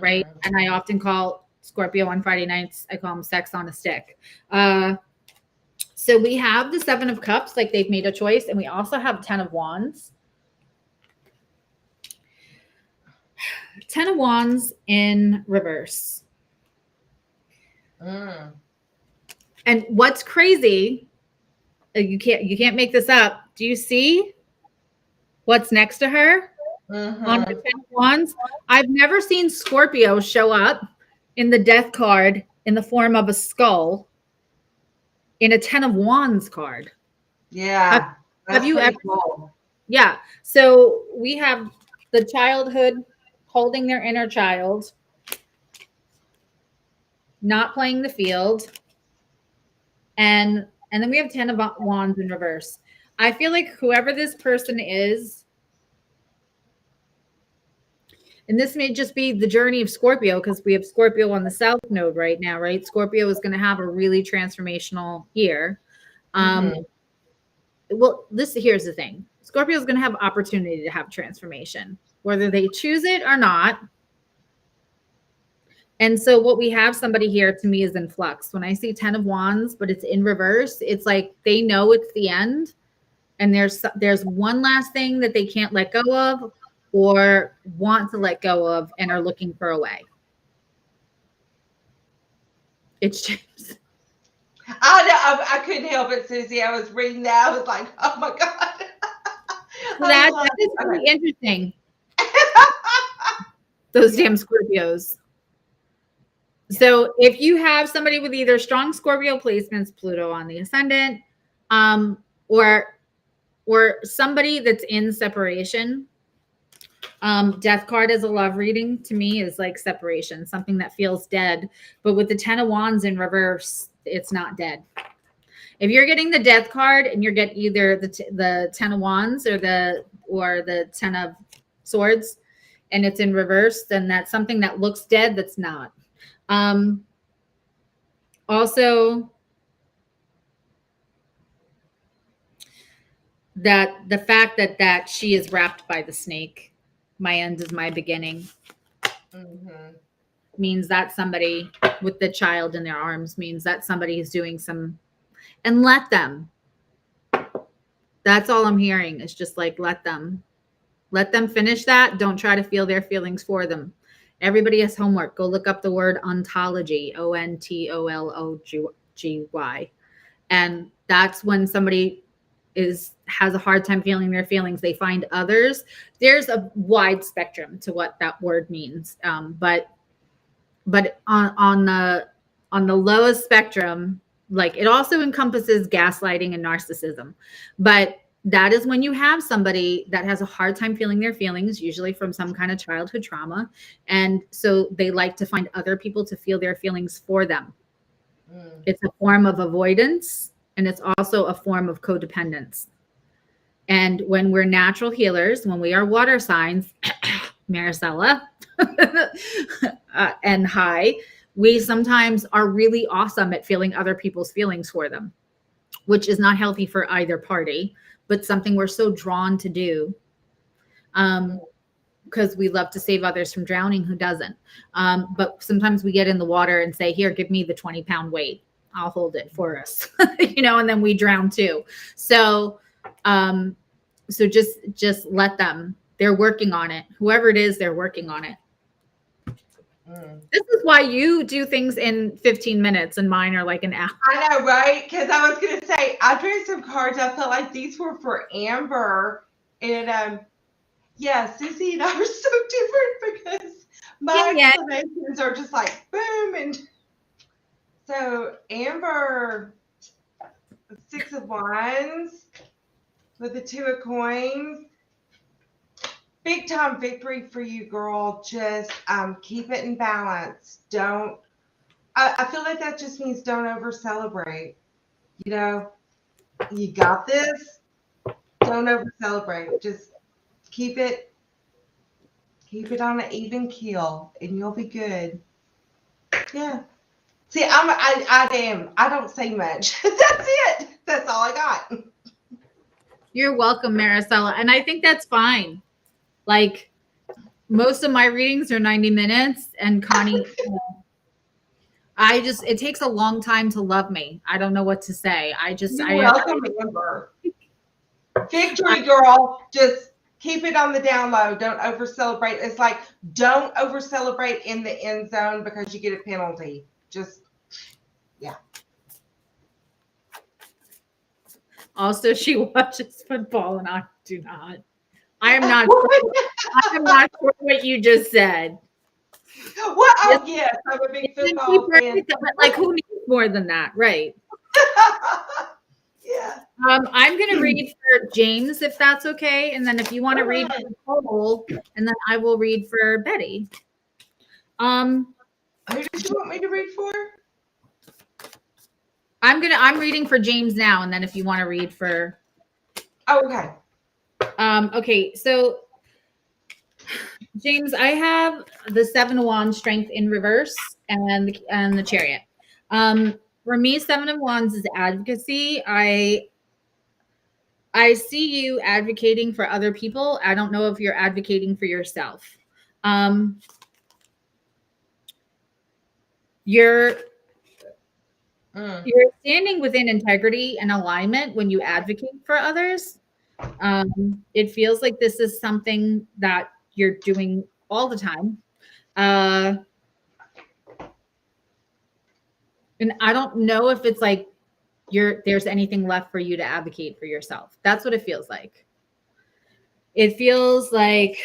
right? And I often call Scorpio on Friday nights, I call them sex on a stick. So we have the Seven of Cups, like they've made a choice, and we also have 10 of Wands. 10 of Wands in reverse. And what's crazy, you can't make this up. Do you see what's next to her on the 10 of Wands? I've never seen Scorpio show up in the death card in the form of a skull in a 10 of Wands card. Yeah. Have you ever? Cool. Yeah. So we have the childhood holding their inner child, not playing the field, and then we have 10 of Wands in reverse. I feel like whoever this person is, and this may just be the journey of Scorpio because we have Scorpio on the South Node right now, right? Scorpio is going to have a really transformational year. Well, here's the thing. Scorpio is going to have opportunity to have transformation, whether they choose it or not. And so what we have somebody here to me is in flux. When I see 10 of Wands, but it's in reverse, it's like they know it's the end. And there's one last thing that they can't let go of or want to let go of and are looking for a way. It's James. I couldn't help it, Susie. I was reading that. I was like, oh my God. That is really interesting. Those damn Scorpios. So if you have somebody with either strong Scorpio placements, Pluto on the ascendant, or somebody that's in separation, death card as a love reading to me is like separation, something that feels dead. But with the 10 of Wands in reverse, it's not dead. If you're getting the death card and you're getting either the 10 of Wands or the 10 of Swords, and it's in reverse, then that's something that looks dead that's not. Also, that the fact that she is wrapped by the snake, my end is my beginning, means that somebody with the child in their arms, means that somebody is doing some, and let them. That's all I'm hearing is just like, let them finish that. Don't try to feel their feelings for them. Everybody has homework. Go look up the word ontology, ontology. And that's when somebody has a hard time feeling their feelings, they find others. There's a wide spectrum to what that word means. But on the lowest spectrum, like it also encompasses gaslighting and narcissism. But that is when you have somebody that has a hard time feeling their feelings, usually from some kind of childhood trauma. And so they like to find other people to feel their feelings for them. It's a form of avoidance, and it's also a form of codependence. And when we're natural healers, when we are water signs, Maricela, and hi, we sometimes are really awesome at feeling other people's feelings for them, which is not healthy for either party, but something we're so drawn to do. Because we love to save others from drowning. Who doesn't? But sometimes we get in the water and say, here, give me the 20-pound weight. I'll hold it for us, and then we drown too. So just let them. They're working on it. Whoever it is, they're working on it. This is why you do things in 15 minutes and mine are like an hour. I know, right? Because I was going to say, I drew some cards. I felt like these were for Amber. And yeah, Suzzy and I are so different because my explanations are just like boom. And so Amber, 6 of Wands with the 2 of Coins. Big time victory for you, girl. Just keep it in balance. I feel like that just means don't over celebrate. You got this. Don't over celebrate. Just keep it on an even keel, and you'll be good. Yeah. See, I don't say much. That's it. That's all I got. You're welcome, Maricela, and I think that's fine. Like most of my readings are 90 minutes, and Connie, it takes a long time to love me. I don't know what to say. You're welcome, Amber. Victory, girl. Just keep it on the down low. Don't over celebrate. It's like, don't over celebrate in the end zone because you get a penalty. Yeah. Also, she watches football, and I do not. I am not sure what you just said. Well, oh, yes, I'm a big football fan. Like, who needs more than that, right? Yeah. I'm going to read for James, if that's okay. And then if you want to read for Cole, and then I will read for Betty. Who did you want me to read for? I'm reading for James now, and then if you want to read for. Oh, okay. Okay, so James, I have the 7 of Wands, Strength in reverse, and the Chariot. For me, 7 of Wands is advocacy. I see you advocating for other people. I don't know if you're advocating for yourself. You're standing within integrity and alignment when you advocate for others. It feels like this is something that you're doing all the time. And I don't know if it's like there's anything left for you to advocate for yourself. That's what it feels like. It feels like,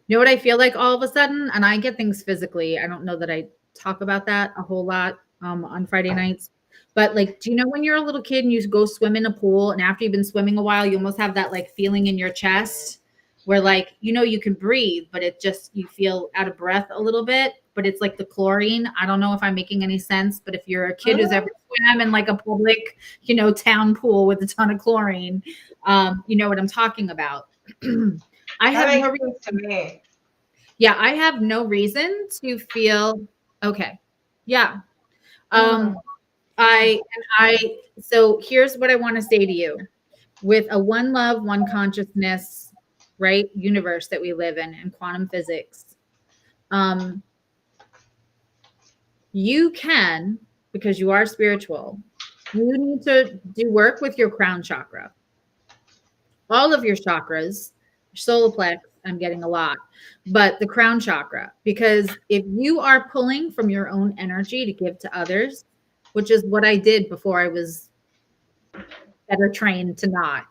you know what I feel like all of a sudden? And I get things physically. I don't know that I talk about that a whole lot on Friday nights. But like, do you know when you're a little kid and you go swim in a pool, and after you've been swimming a while, you almost have that like feeling in your chest where like, you can breathe, but it just, you feel out of breath a little bit, but it's like the chlorine. I don't know if I'm making any sense, but if you're a kid who's ever swam in like a public, town pool with a ton of chlorine, you know what I'm talking about. I have no reason to me. Yeah, I have no reason to feel okay. Yeah. So here's what I want to say to you. With a one love, one consciousness, right, universe that we live in quantum physics, you can, because you are spiritual, you need to do work with your crown chakra. All of your chakras, solar plex, I'm getting a lot, but the crown chakra, because if you are pulling from your own energy to give to others, which is what I did before I was better trained to not.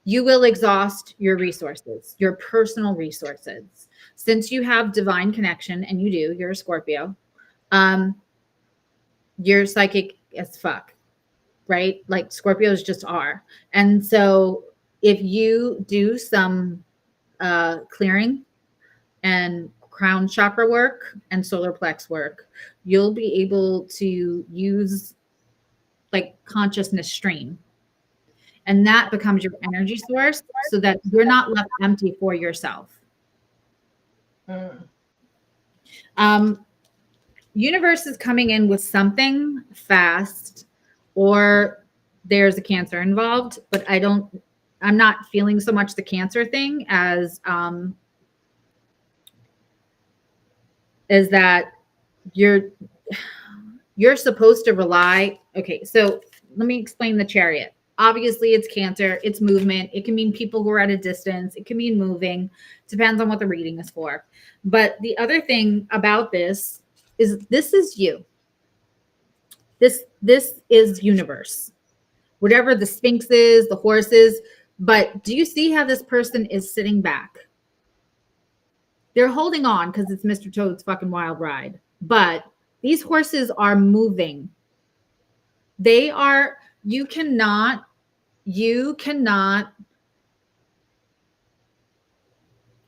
You will exhaust your resources, your personal resources. Since you have divine connection, and you do, you're a Scorpio, you're psychic as fuck, right? Like Scorpios just are. And so if you do some clearing and crown chakra work and solar plex work, you'll be able to use like consciousness stream. And that becomes your energy source so that you're not left empty for yourself. Universe is coming in with something fast, or there's a Cancer involved, but I'm not feeling so much the Cancer thing as is that you're supposed to rely. Okay, so let me explain the Chariot. Obviously, it's Cancer, it's movement. It can mean people who are at a distance. It can mean moving. Depends on what the reading is for. But the other thing about this is you. This is universe. Whatever the Sphinx is, the horse is. But do you see how this person is sitting back? They're holding on because it's Mr. Toad's fucking wild ride. But these horses are moving. They are, you cannot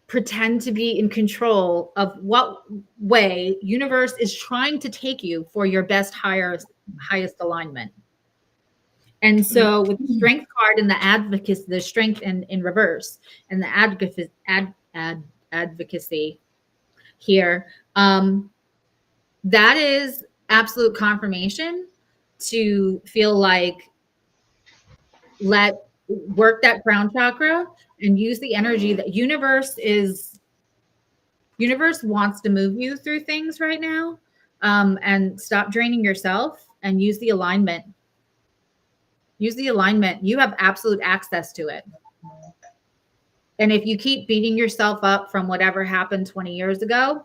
pretend to be in control of what way universe is trying to take you for your best, highest alignment. And so with the strength card and the advocacy, the strength in reverse and the advocacy here, that is absolute confirmation to feel like work that crown chakra and use the energy that universe wants to move you through things right now, and stop draining yourself and use the alignment. Use the alignment. You have absolute access to it. And if you keep beating yourself up from whatever happened 20 years ago,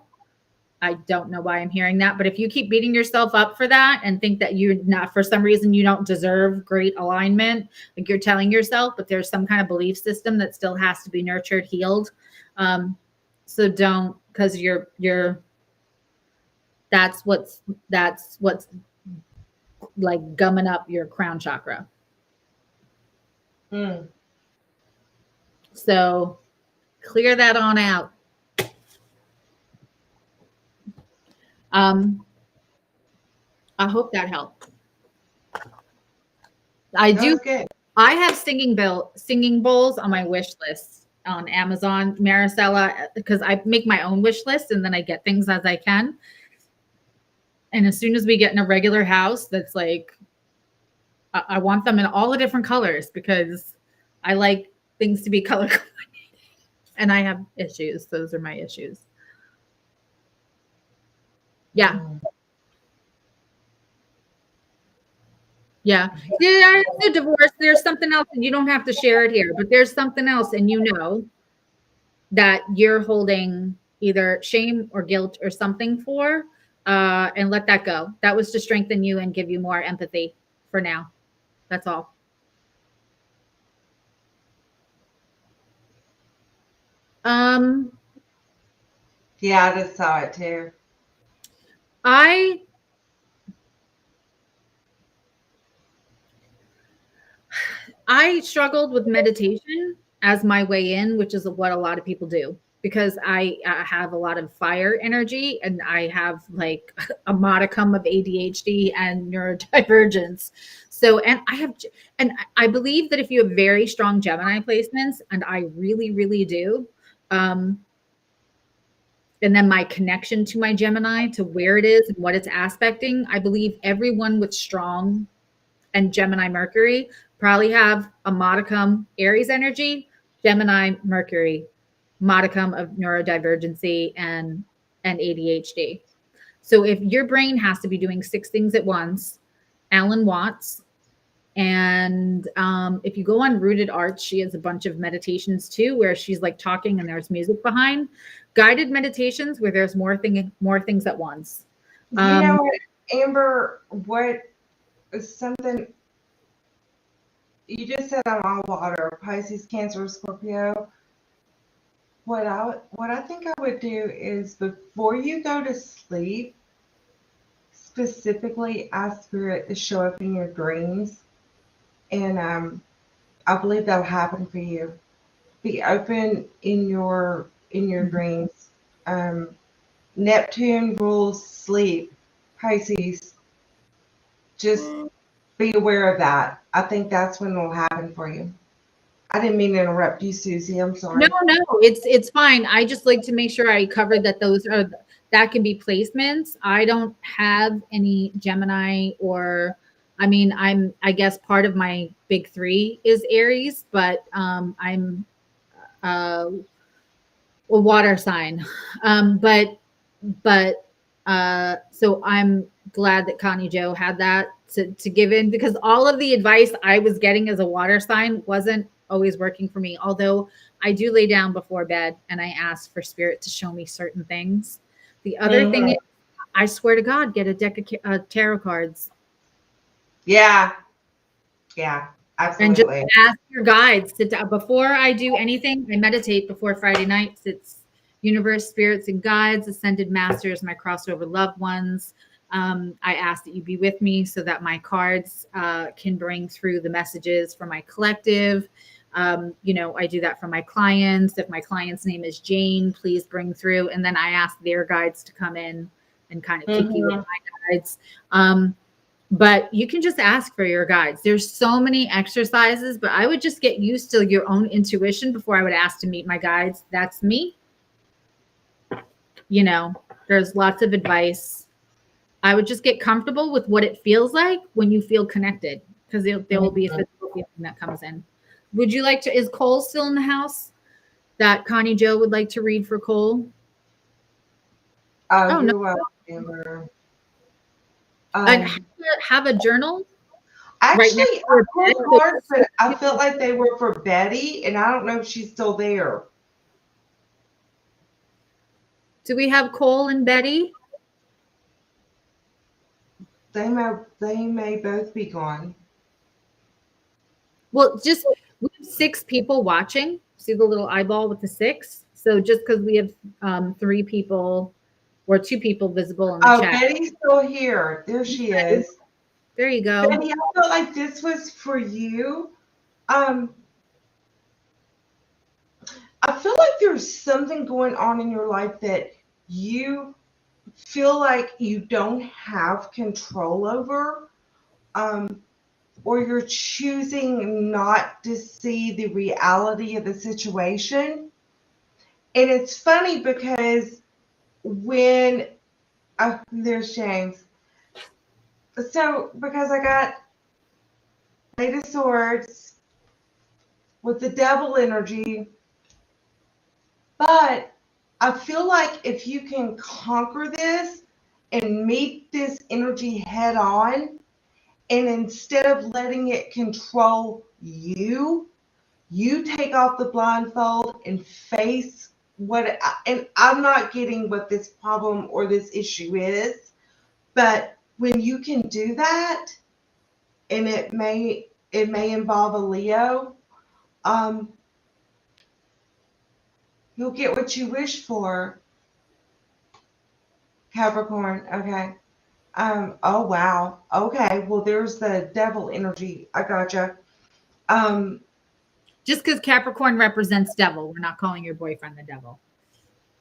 I don't know why I'm hearing that, but if you keep beating yourself up for that and think that you're not, for some reason, you don't deserve great alignment, like you're telling yourself, but there's some kind of belief system that still has to be nurtured, healed. So don't, because that's what's like gumming up your crown chakra. So clear that on out. I hope that helped. I have singing bowls on my wish list on Amazon, Maricela, because I make my own wish list and then I get things as I can. And as soon as we get in a regular house, that's like, I want them in all the different colors because I like things to be color coordinated. And I have issues. Those are my issues. Yeah. Yeah. The divorce, there's something else, and you don't have to share it here, but there's something else, and you know that you're holding either shame or guilt or something for, and let that go. That was to strengthen you and give you more empathy for now. That's all. Yeah, I just saw it too. I struggled with meditation as my way in, which is what a lot of people do, because I have a lot of fire energy and I have like a modicum of ADHD and neurodivergence. So, and I believe that if you have very strong Gemini placements, and I really, really do, and then my connection to my Gemini, to where it is and what it's aspecting, I believe everyone with strong and Gemini Mercury probably have a modicum Aries energy, Gemini Mercury, modicum of neurodivergency and ADHD. So if your brain has to be doing 6 things at once, Alan Watts, and if you go on Rooted Arts, she has a bunch of meditations too, where she's like talking and there's music behind. Guided meditations where there's more things at once. You know what, Amber? What is something? you just said I'm all water, Pisces, Cancer, Scorpio. What I think I would do is before you go to sleep, specifically ask Spirit to show up in your dreams, and I believe that'll happen for you. Be open in your Mhm. dreams. Um, Neptune rules sleep. Pisces, just be aware of that. I think that's when it'll happen for you. I didn't mean to interrupt you, Susie. I'm No, sorry. no, it's fine. I just like to make sure I covered that those are that can be placements. I don't have any Gemini or I mean, I guess part of my big three is Aries, but I'm uh, a water sign. But so I'm glad that Connie Jo had that to give in because all of the advice I was getting as a water sign wasn't always working for me. Although I do lay down before bed and I ask for spirit to show me certain things. The other thing Hmm. is, I swear to God, get a deck of tarot cards Yeah, yeah, and just absolutely. ask your guides. Before I do anything, I meditate before Friday nights. It's universe, spirits, and guides, ascended masters, my crossover loved ones. I ask that you be with me so that my cards can bring through the messages for my collective. I do that for my clients. If my client's name is Jane, please bring through. And then I ask their guides to come in and kind of kick you with Hmm. my guides. But you can just ask for your guides. There's so many exercises, but I would just get used to your own intuition before I would ask to meet my guides. That's me. You know, there's lots of advice. I would just get comfortable with what it feels like when you feel connected because there will be a physical feeling that comes in. Would you like to, is Cole still in the house that Connie Jo would like to read for Cole? Oh, Oh, no. you're welcome, Amber. And Um, have a journal right next Actually, to I your bed. pulled cards, but I felt like they were for Betty, and I don't know if she's still there. Do we have Cole and Betty? They may both be gone. Well, just we have six people watching. See the little eyeball with the six? So just because we have three people or two people visible in the Oh, chat. Betty's still here. There she Okay, is. there you go. Betty, I felt like this was for you. Um, I feel like there's something going on in your life that you feel like you don't have control over, um, or you're choosing not to see the reality of the situation. And it's funny because when there's James. So because I got Eight of Swords with the devil energy, but I feel like if you can conquer this and meet this energy head on, and instead of letting it control you, you take off the blindfold and face what, and I'm not getting what this problem or this issue is, but when you can do that, and it may involve a Leo, um, you'll get what you wish for. Capricorn, okay. Oh wow. Okay, well there's the devil energy. I gotcha. Um, Just because Capricorn represents devil, we're not calling your boyfriend the devil.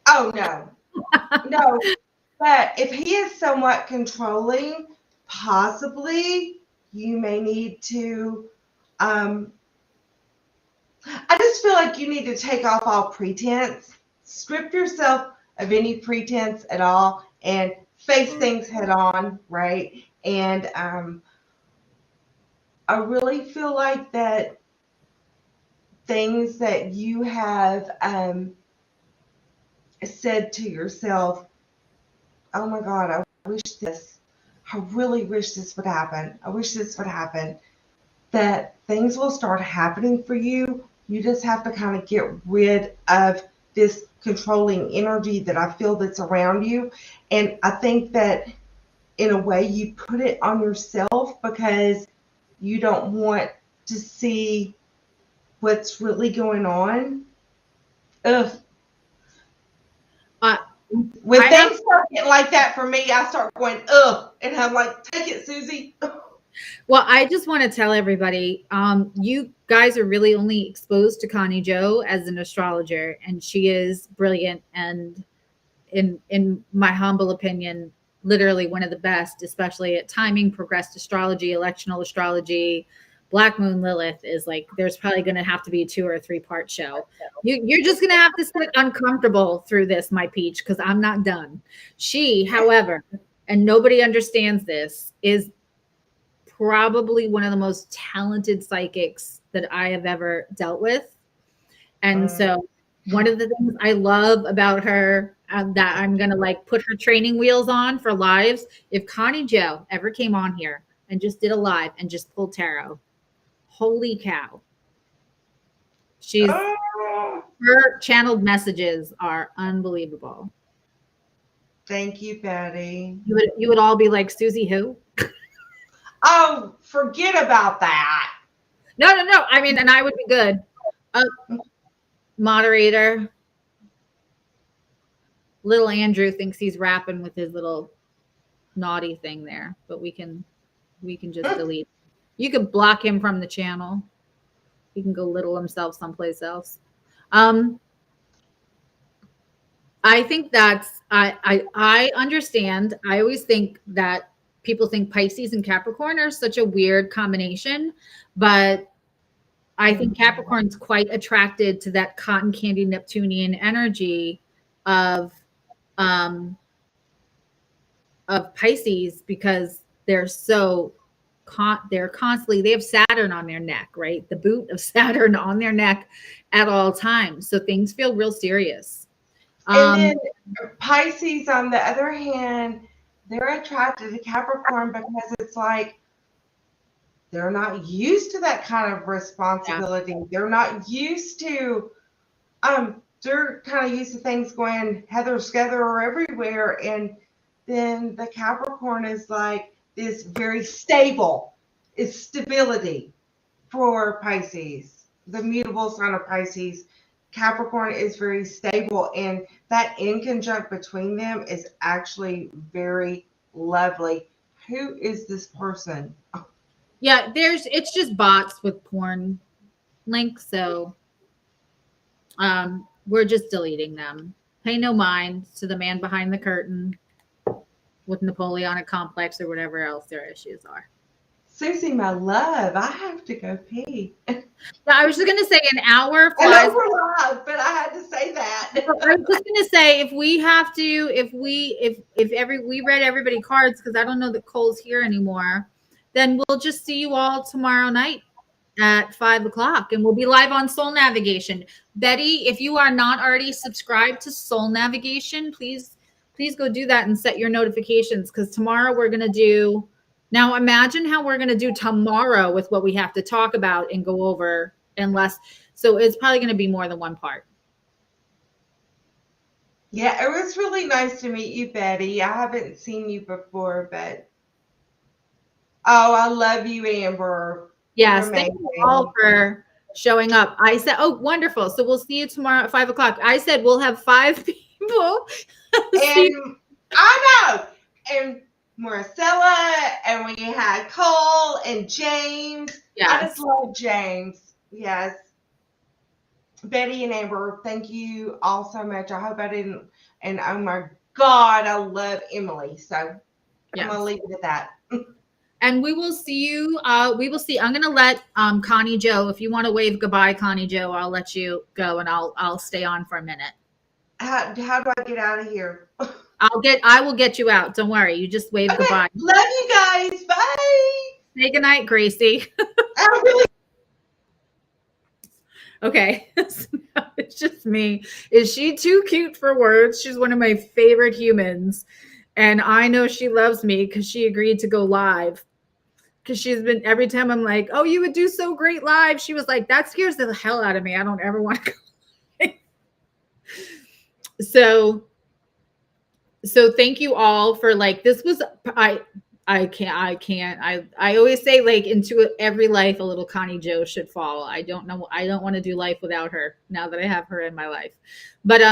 oh no. No, but if he is somewhat controlling, possibly you may need to um I just feel like you need to take off all pretense, strip yourself of any pretense at all, and face things head on, right? And I really feel like that things that you have said to yourself, oh my God, I wish this, I really wish this would happen. I wish this would happen. That things will start happening for you. You just have to kind of get rid of this controlling energy that I feel that's around you. And I think that in a way you put it on yourself because you don't want to see what's really going on. Ugh. When things start getting like that for me, I start going, ugh. And I'm like, take it, Suzzy. Well, I just want to tell everybody, you guys are really only exposed to Connie Jo as an astrologer, and she is brilliant and in my humble opinion, literally one of the best, especially at timing, progressed astrology, electional astrology. Black Moon Lilith is like, there's probably going to have to be a 2 or 3 part show. You're just going to have to sit uncomfortable through this, my peach, because I'm not done. She, however, and nobody understands this, is probably one of the most talented psychics that I have ever dealt with. And so one of the things I love about her that I'm going to like put her training wheels on for lives. If Connie Jo ever came on here and just did a live and just pulled tarot, holy cow. Her channeled messages are unbelievable. Thank you, Betty. You would all be like, Suzzy who? Oh, forget about that. No. I mean, and I would be good. Moderator. Little Andrew thinks he's rapping with his little naughty thing there, but we can just delete. You can block him from the channel. He can go little himself someplace else. I think that's I understand. I always think that people think Pisces and Capricorn are such a weird combination, but I think Capricorn's quite attracted to that cotton candy Neptunian energy of Pisces, because they're so they're constantly, they have Saturn on their neck, right? The boot of Saturn on their neck at all times. So things feel real serious. And then Pisces, on the other hand, they're attracted to Capricorn because it's like they're not used to that kind of responsibility. Yeah. They're not used to, they're kind of used to things going heather skelter or everywhere. And then the Capricorn is like this very stable. It's stability for Pisces. The mutable sign of Pisces, Capricorn is very stable, and that inconjunct between them is actually very lovely. Who is this person? Yeah, it's just bots with porn links, so we're just deleting them. Pay no mind to the man behind the curtain with Napoleonic complex or whatever else their issues are. Suzzy, my love, I have to go pee. I was just going to say an hour flies. I know we're live, but I had to say that. I was just going to say, if we have to, if we read everybody cards, because I don't know that Cole's here anymore, then we'll just see you all tomorrow night at 5:00, and we'll be live on Soul Navigation. Betty, if you are not already subscribed to Soul Navigation, please go do that and set your notifications, because tomorrow we're going to do. Now imagine how we're going to do tomorrow with what we have to talk about and go over, so it's probably going to be more than one part. Yeah, it was really nice to meet you, Betty. I haven't seen you before, but I love you, Amber. Yes, thank you all for showing up. I said, oh, wonderful. So we'll see you tomorrow at 5:00. I said we'll have 5 people. And I know. And Marcella, and we had Cole and James. Yes. I just love James. Yes. Betty and Amber, thank you all so much. I hope I didn't. And oh my God, I love Emily. So yes. I'm going to leave it at that. And we will see you. I'm going to let Connie Jo, if you want to wave goodbye, Connie Jo, I'll let you go, and I'll stay on for a minute. How do I get out of here? I will get you out. Don't worry. You just wave goodbye. Love you guys. Bye. Say goodnight, Gracie. Okay. It's just me. Is she too cute for words? She's one of my favorite humans. And I know she loves me because she agreed to go live. Because she's been, every time I'm like, oh, you would do so great live. She was like, that scares the hell out of me. I don't ever want to go. So thank you all for this was, I always say, like, into every life a little Connie Jo should fall. I don't know. I don't want to do life without her now that I have her in my life. But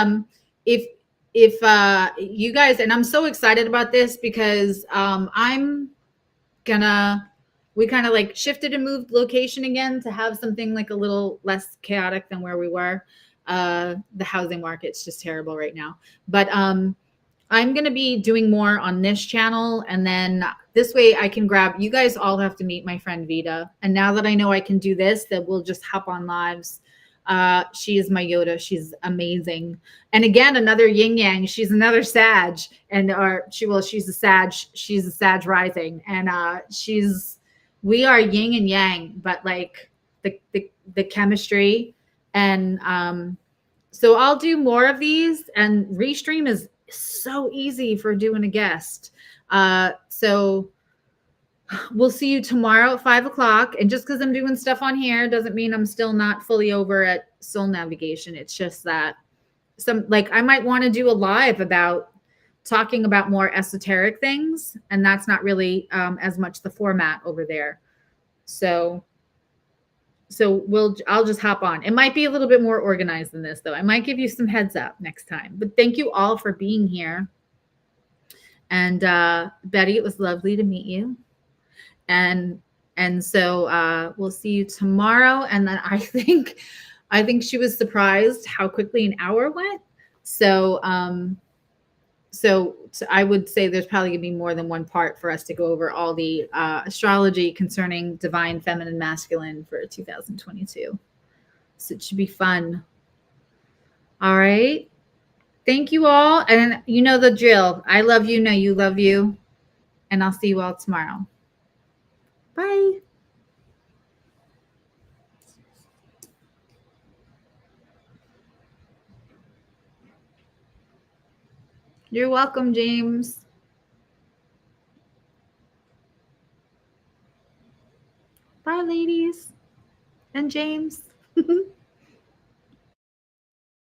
if you guys, and I'm so excited about this because I'm gonna we kind of like shifted and moved location again to have something like a little less chaotic than where we were. The housing market's just terrible right now. But I'm going to be doing more on this channel. And then this way I can grab, you guys all have to meet my friend Vita. And now that I know I can do this, that we'll just hop on lives. She is my Yoda. She's amazing. And again, another yin yang. She's another Sag, and she's a Sag. She's a Sag rising, and we are yin and yang, but like the chemistry, and so I'll do more of these. And restream is so easy for doing a guest. So we'll see you tomorrow at 5 o'clock. And just because I'm doing stuff on here doesn't mean I'm still not fully over at Soul Navigation. It's just that I might want to do a live about talking about more esoteric things. And that's not really as much the format over there. So I'll just hop on. It might be a little bit more organized than this, though. I might give you some heads up next time. But thank you all for being here. And Betty, it was lovely to meet you. And so we'll see you tomorrow. And then I think she was surprised how quickly an hour went. So I would say there's probably gonna be more than one part for us to go over all the astrology concerning divine, feminine, masculine for 2022. So it should be fun. All right. Thank you all. And you know the drill. I love you. Know you love you. And I'll see you all tomorrow. Bye. You're welcome, James. Bye, ladies. And James.